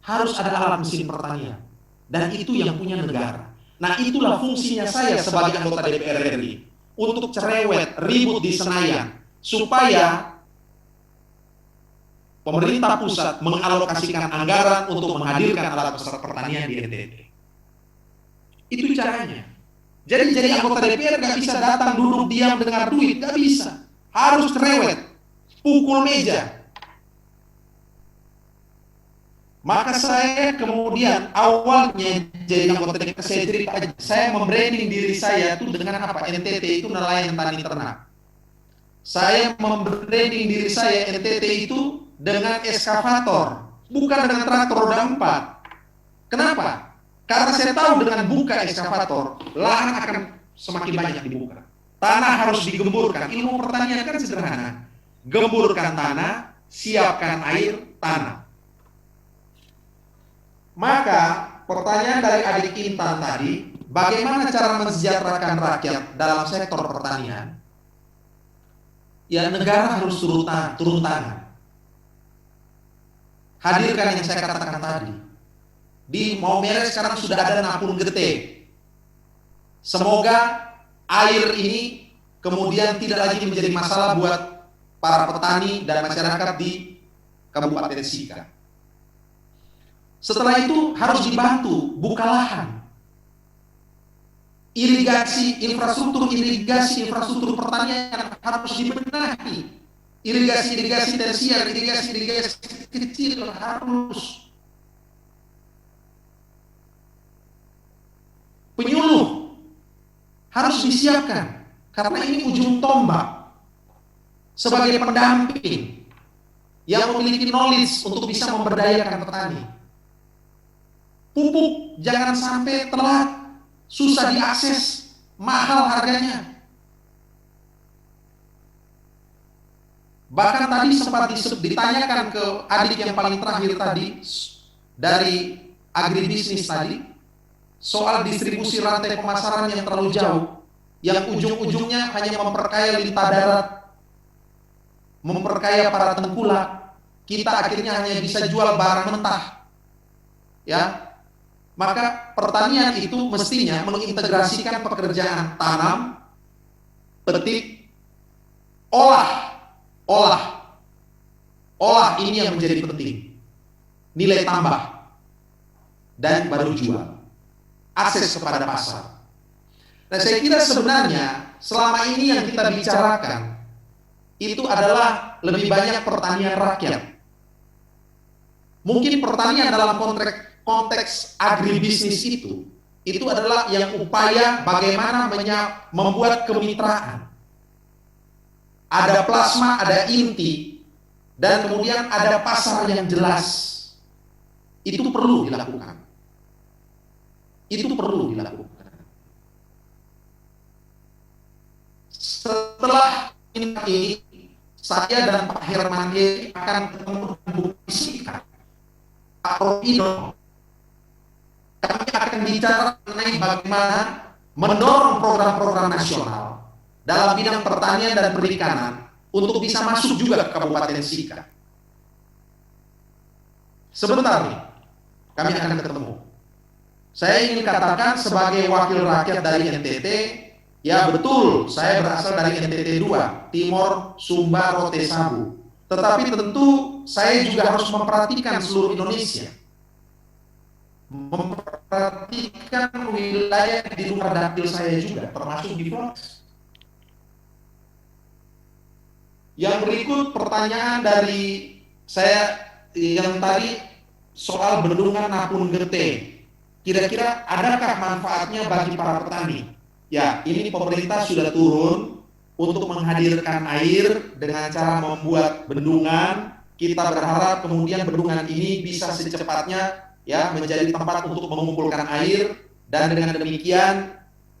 Speaker 5: Harus ada alat mesin pertanian, dan itu yang punya negara. Nah, itulah fungsinya saya sebagai anggota DPR RI untuk cerewet, ribut di Senayan, supaya pemerintah pusat mengalokasikan anggaran untuk menghadirkan alat mesin pertanian di NTT. Itu caranya. Jadi anggota DPR nggak bisa datang duduk diam dengar duit, nggak bisa. Harus cerewet, pukul meja. Maka saya kemudian awalnya jadi anggota DPR, saya membranding diri saya itu dengan apa? NTT itu nelayan tani ternak. Saya membranding diri saya NTT itu dengan eskavator, bukan dengan traktor roda 4. Kenapa? Karena saya tahu dengan buka eskavator, lahan akan semakin banyak dibuka. Tanah harus digemburkan. Ilmu pertanian kan sederhana. Gemburkan tanah, siapkan air, tanah. Maka pertanyaan dari adik Intan tadi, bagaimana cara mensejahterakan rakyat dalam sektor pertanian? Ya, negara harus turun tangan. Hadirkan yang saya katakan tadi. Di Maumere sekarang sudah ada napung gete. Semoga air ini kemudian tidak lagi menjadi masalah buat para petani dan masyarakat di Kabupaten Sika. Setelah itu harus dibantu buka lahan. Infrastruktur pertanian harus dibenahi. Irigasi tersier, irigasi kecil harus. Penyuluh harus disiapkan karena ini ujung tombak sebagai pendamping yang memiliki knowledge untuk bisa memberdayakan petani. Pupuk jangan sampai telat, susah diakses, mahal harganya. Bahkan tadi sempat ditanyakan ke adik yang paling terakhir tadi dari agribisnis tadi soal distribusi rantai pemasaran yang terlalu jauh, yang ujung-ujungnya hanya memperkaya lintah darat memperkaya para tengkulak, kita akhirnya hanya bisa jual barang mentah. Ya, maka pertanian itu mestinya mengintegrasikan pekerjaan tanam, petik, olah ini yang menjadi penting. Nilai tambah dan baru jual. Akses kepada pasar. Nah, saya kira sebenarnya selama ini yang kita bicarakan itu adalah lebih banyak pertanian rakyat. Mungkin pertanian dalam konteks agribisnis itu adalah yang upaya bagaimana membuat kemitraan. Ada plasma, ada inti, dan kemudian ada pasar yang jelas. Itu perlu dilakukan. Setelah ini, saya dan Pak Herman akan ketemu dengan Bu Fisika, Pak Ropido. Kami akan bicara mengenai bagaimana mendorong program-program nasional dalam bidang pertanian dan perikanan untuk bisa masuk juga ke Kabupaten Sika. Sebentar nih, kami akan ketemu. Saya ingin katakan sebagai wakil rakyat dari NTT, ya betul, saya berasal dari NTT 2, Timor, Sumba, Rote, Sabu. Tetapi tentu saya juga harus memperhatikan seluruh Indonesia. Memperhatikan wilayah di luar dapil saya juga, termasuk di Flores. Yang berikut pertanyaan dari saya yang tadi soal bendungan Napun Gerte. Kira-kira adakah manfaatnya bagi para petani? Ya, ini pemerintah sudah turun untuk menghadirkan air dengan cara membuat bendungan. Kita berharap kemudian bendungan ini bisa secepatnya ya menjadi tempat untuk mengumpulkan air, dan dengan demikian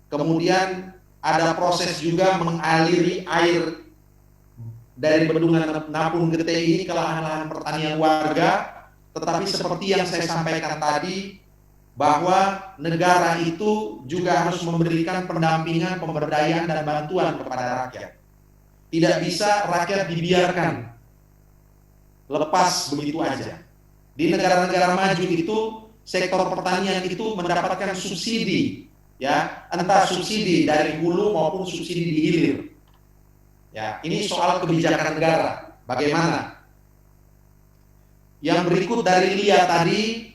Speaker 5: kemudian ada proses juga mengaliri air dari bendungan Napun Gerte ini ke lahan-lahan pertanian warga. Tetapi seperti yang saya sampaikan tadi, bahwa negara itu juga harus memberikan pendampingan, pemberdayaan, dan bantuan kepada rakyat. Tidak bisa rakyat dibiarkan lepas begitu aja. Di negara-negara maju itu, sektor pertanian itu mendapatkan subsidi, ya, entah subsidi dari hulu maupun subsidi di hilir. Ya, ini soal kebijakan negara. Bagaimana? Yang berikut dari Lia tadi,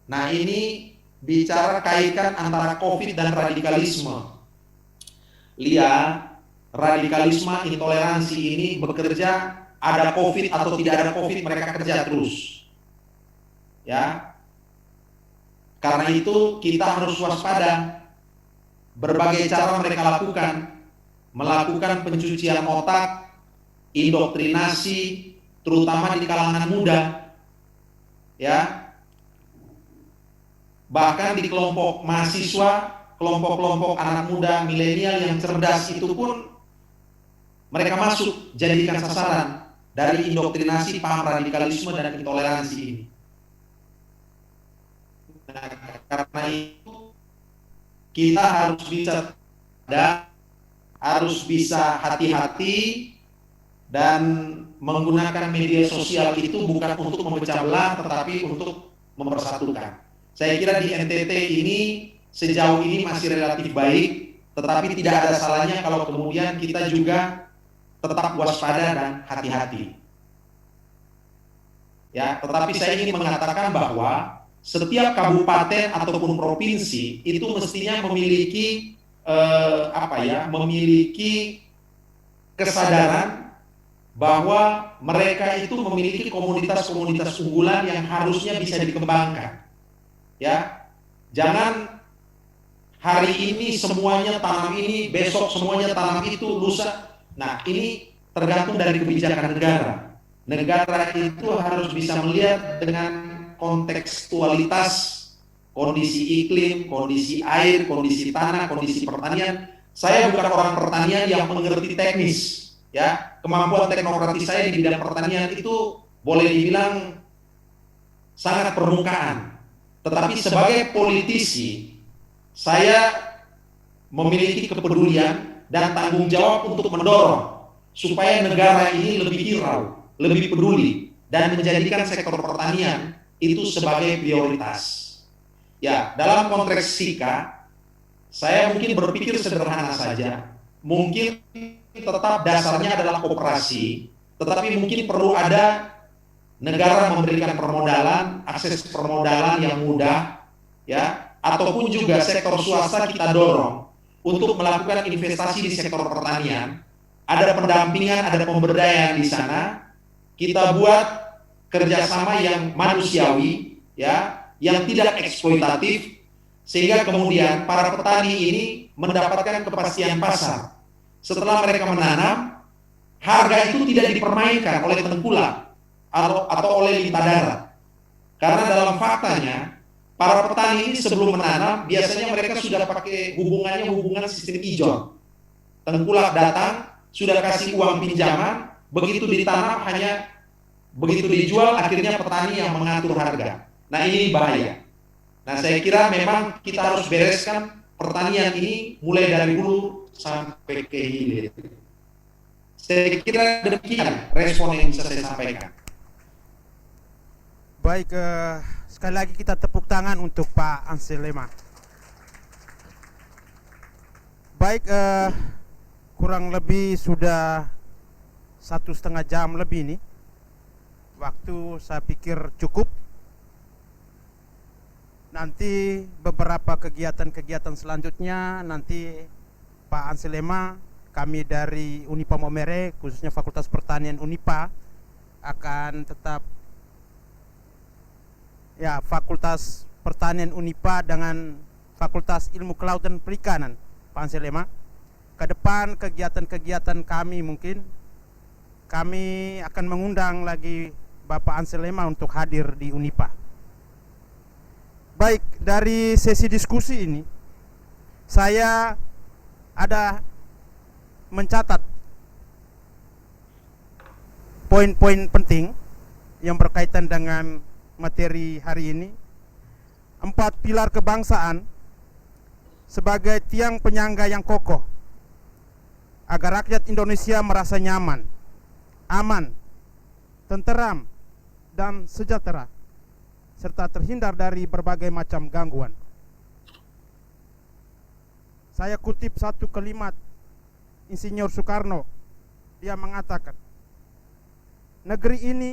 Speaker 5: nah ini bicara kaitkan antara COVID dan radikalisme. Lia, radikalisme, intoleransi ini bekerja, ada COVID atau tidak ada COVID, mereka kerja terus. Ya, karena itu kita harus waspada. Berbagai cara mereka melakukan pencucian otak, indoktrinasi, terutama di kalangan muda. Ya, bahkan di kelompok mahasiswa, kelompok-kelompok anak muda milenial yang cerdas itu pun mereka masuk jadikan sasaran dari indoktrinasi paham radikalisme dan intoleransi ini. Nah, karena itu kita harus bisa hati-hati dan menggunakan media sosial itu bukan untuk memecah belah, tetapi untuk mempersatukan. Saya kira di NTT ini sejauh ini masih relatif baik, tetapi tidak ada salahnya kalau kemudian kita juga tetap waspada dan hati-hati. Ya, tetapi saya ingin mengatakan bahwa setiap kabupaten ataupun provinsi itu mestinya memiliki memiliki kesadaran bahwa mereka itu memiliki komunitas-komunitas unggulan yang harusnya bisa dikembangkan. Ya, jangan hari ini semuanya tanam ini, besok semuanya tanam itu, lusa. Nah, ini tergantung dari kebijakan negara. Negara itu harus bisa melihat dengan kontekstualitas kondisi iklim, kondisi air, kondisi tanah, kondisi pertanian. Saya bukan orang pertanian yang mengerti teknis, ya. Kemampuan teknokratis saya di bidang pertanian itu boleh dibilang sangat permukaan. Tetapi sebagai politisi, saya memiliki kepedulian dan tanggung jawab untuk mendorong supaya negara ini lebih hirau, lebih peduli, dan menjadikan sektor pertanian itu sebagai prioritas. Ya, dalam konteks SIKA, saya mungkin berpikir sederhana saja. Mungkin tetap dasarnya adalah koperasi, tetapi mungkin perlu ada negara memberikan permodalan, akses permodalan yang mudah, ya, ataupun juga sektor swasta kita dorong untuk melakukan investasi di sektor pertanian. Ada pendampingan, ada pemberdayaan di sana. Kita buat kerjasama yang manusiawi, ya, yang tidak eksploitatif, sehingga kemudian para petani ini mendapatkan kepastian pasar. Setelah mereka menanam, harga itu tidak dipermainkan oleh tengkulak atau oleh lintah darat. Karena dalam faktanya, para petani ini sebelum menanam, biasanya mereka sudah pakai hubungan sistem ijon. Tengkulak datang, sudah kasih uang pinjaman, begitu ditanam hanya begitu dijual, akhirnya petani yang mengatur harga. Nah, ini bahaya. Nah, saya kira memang kita harus bereskan pertanian ini mulai dari hulu sampai ke hilir. Saya kira demikian respon yang bisa saya sampaikan.
Speaker 3: Baik, sekali lagi kita tepuk tangan untuk Pak Anselema. Baik, kurang lebih sudah 1,5 jam lebih nih. Waktu saya pikir cukup. Nanti beberapa kegiatan-kegiatan selanjutnya nanti Pak Anselema, kami dari Unipa Maumere, khususnya Fakultas Pertanian Unipa, akan tetap, ya, Fakultas Pertanian Unipa dengan Fakultas Ilmu Kelautan dan Perikanan, Pak Anselema. Ke depan kegiatan-kegiatan kami mungkin kami akan mengundang lagi Bapak Anselema untuk hadir di Unipa. Baik, dari sesi diskusi ini saya ada mencatat poin-poin penting yang berkaitan dengan materi hari ini. 4 pilar kebangsaan sebagai tiang penyangga yang kokoh agar rakyat Indonesia merasa nyaman, aman, tenteram, dan sejahtera, serta terhindar dari berbagai macam gangguan. Saya kutip satu kalimat Insinyur Soekarno. Dia mengatakan, negeri ini,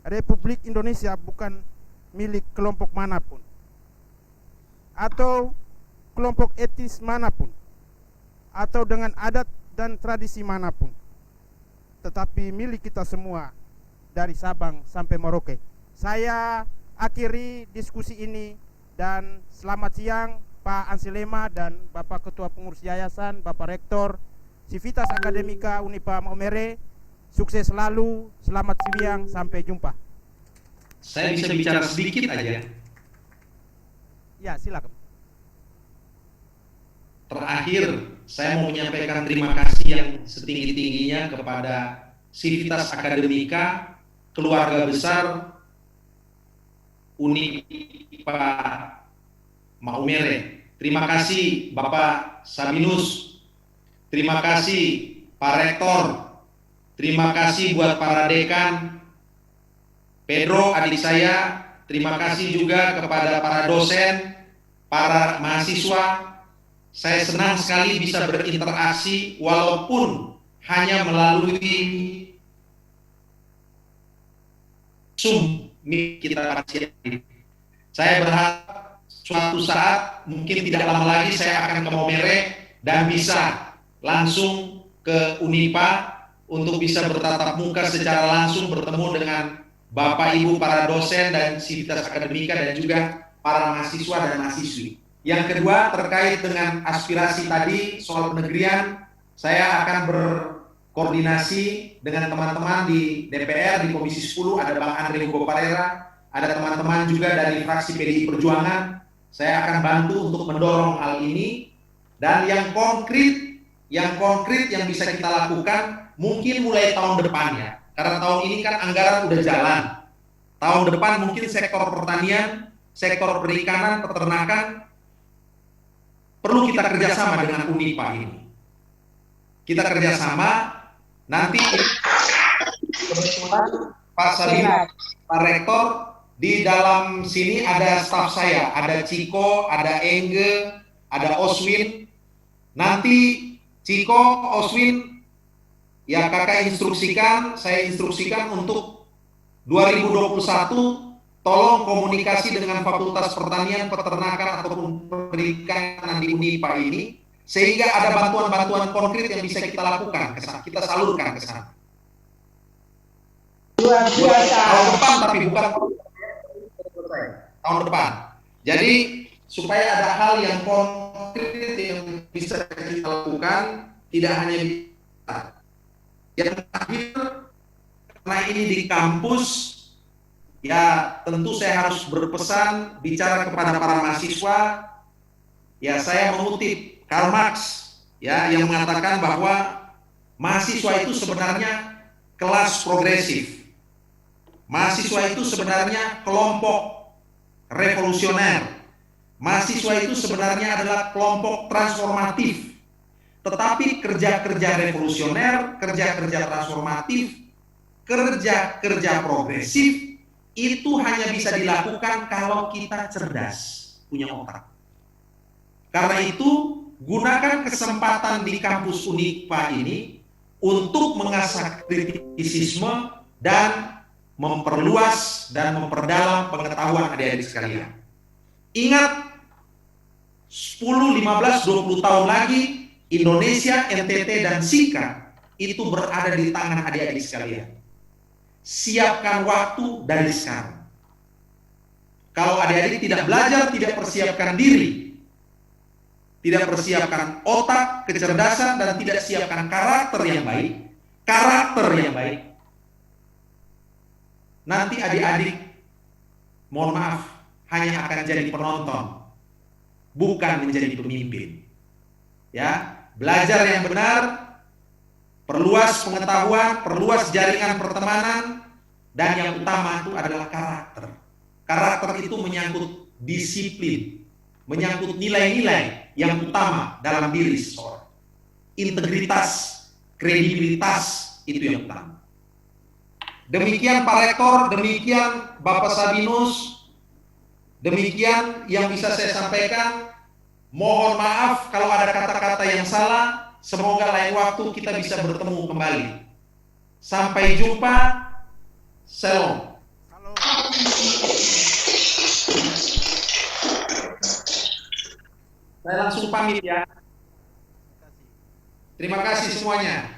Speaker 3: Republik Indonesia, bukan milik kelompok manapun atau kelompok etis manapun atau dengan adat dan tradisi manapun, tetapi milik kita semua dari Sabang sampai Merauke. Saya akhiri diskusi ini dan selamat siang Pak Anselema dan Bapak Ketua Pengurus Yayasan, Bapak Rektor Civitas Akademika Unipa Maumere. Sukses selalu, selamat siang, sampai jumpa.
Speaker 5: Saya bisa bicara sedikit aja.
Speaker 3: Ya, silakan.
Speaker 5: Terakhir, saya mau menyampaikan terima kasih yang setinggi-tingginya kepada Civitas Akademika, keluarga besar Unipa Maumere. Terima kasih Bapak Sabinus, terima kasih Pak Rektor, terima kasih buat para dekan, Pedro adik saya, terima kasih juga kepada para dosen, para mahasiswa. Saya senang sekali bisa berinteraksi walaupun hanya melalui Zoom kita. Saya berharap suatu saat, mungkin tidak lama lagi, saya akan ke Maumere dan bisa langsung ke Unipa untuk bisa bertatap muka secara langsung, bertemu dengan Bapak Ibu para dosen dan Civitas Akademika dan juga para mahasiswa dan mahasiswi. Yang kedua, terkait dengan aspirasi tadi soal penegrian, saya akan berkoordinasi dengan teman-teman di DPR, di Komisi 10, ada Bang Andre Hugo Parera, ada teman-teman juga dari fraksi PDI Perjuangan. Saya akan bantu untuk mendorong hal ini, dan yang konkret yang bisa kita lakukan mungkin mulai tahun depan ya, karena tahun ini kan anggaran udah jalan. Tahun depan mungkin sektor pertanian, sektor perikanan, peternakan perlu kita kerjasama dengan Unipa ini. Kita kerjasama Nanti kebetulan Pak Sabina, Pak Rektor, di dalam sini ada staf saya, ada Ciko, ada Engge, ada Oswin. Nanti Ciko, Oswin, ya kakak instruksikan, saya instruksikan untuk 2021 tolong komunikasi dengan Fakultas Pertanian, Peternakan ataupun Perikanan di Unipa ini, sehingga ada bantuan-bantuan konkret yang bisa kita lakukan, kita salurkan ke sana. Tahun depan, tapi bukan tahun depan. Jadi supaya ada hal yang konkret yang bisa kita lakukan, tidak hanya di yang terakhir, karena ini di kampus, ya tentu saya harus berpesan bicara kepada para mahasiswa. Ya, saya mengutip Karl Marx, ya, yang mengatakan bahwa mahasiswa itu sebenarnya kelas progresif. Mahasiswa itu sebenarnya kelompok revolusioner. Mahasiswa itu sebenarnya adalah kelompok transformatif. Tetapi kerja-kerja revolusioner, kerja-kerja transformatif, kerja-kerja progresif itu hanya bisa dilakukan kalau kita cerdas, punya otak. Karena itu, gunakan kesempatan di kampus Unipa ini untuk mengasah kritisisme dan memperluas dan memperdalam pengetahuan adik-adik sekalian. Ingat, 10, 15, 20 tahun lagi, Indonesia, NTT, dan SIKA itu berada di tangan adik-adik sekalian. Siapkan waktu dari sekarang. Kalau adik-adik tidak belajar, tidak persiapkan diri, tidak persiapkan otak, kecerdasan, dan tidak siapkan karakter yang baik, nanti adik-adik, mohon maaf, hanya akan jadi penonton, bukan menjadi pemimpin. Ya, belajar yang benar, perluas pengetahuan, perluas jaringan pertemanan, dan yang utama itu adalah karakter. Karakter itu menyangkut disiplin, menyangkut nilai-nilai yang utama dalam diri seseorang. Integritas, kredibilitas itu yang utama. Demikian Pak Rektor, demikian Bapak Sabinus, demikian yang bisa saya sampaikan. Mohon maaf kalau ada kata-kata yang salah. Semoga lain waktu kita bisa bertemu kembali. Sampai jumpa. Shalom. Saya langsung pamit ya. Terima kasih semuanya.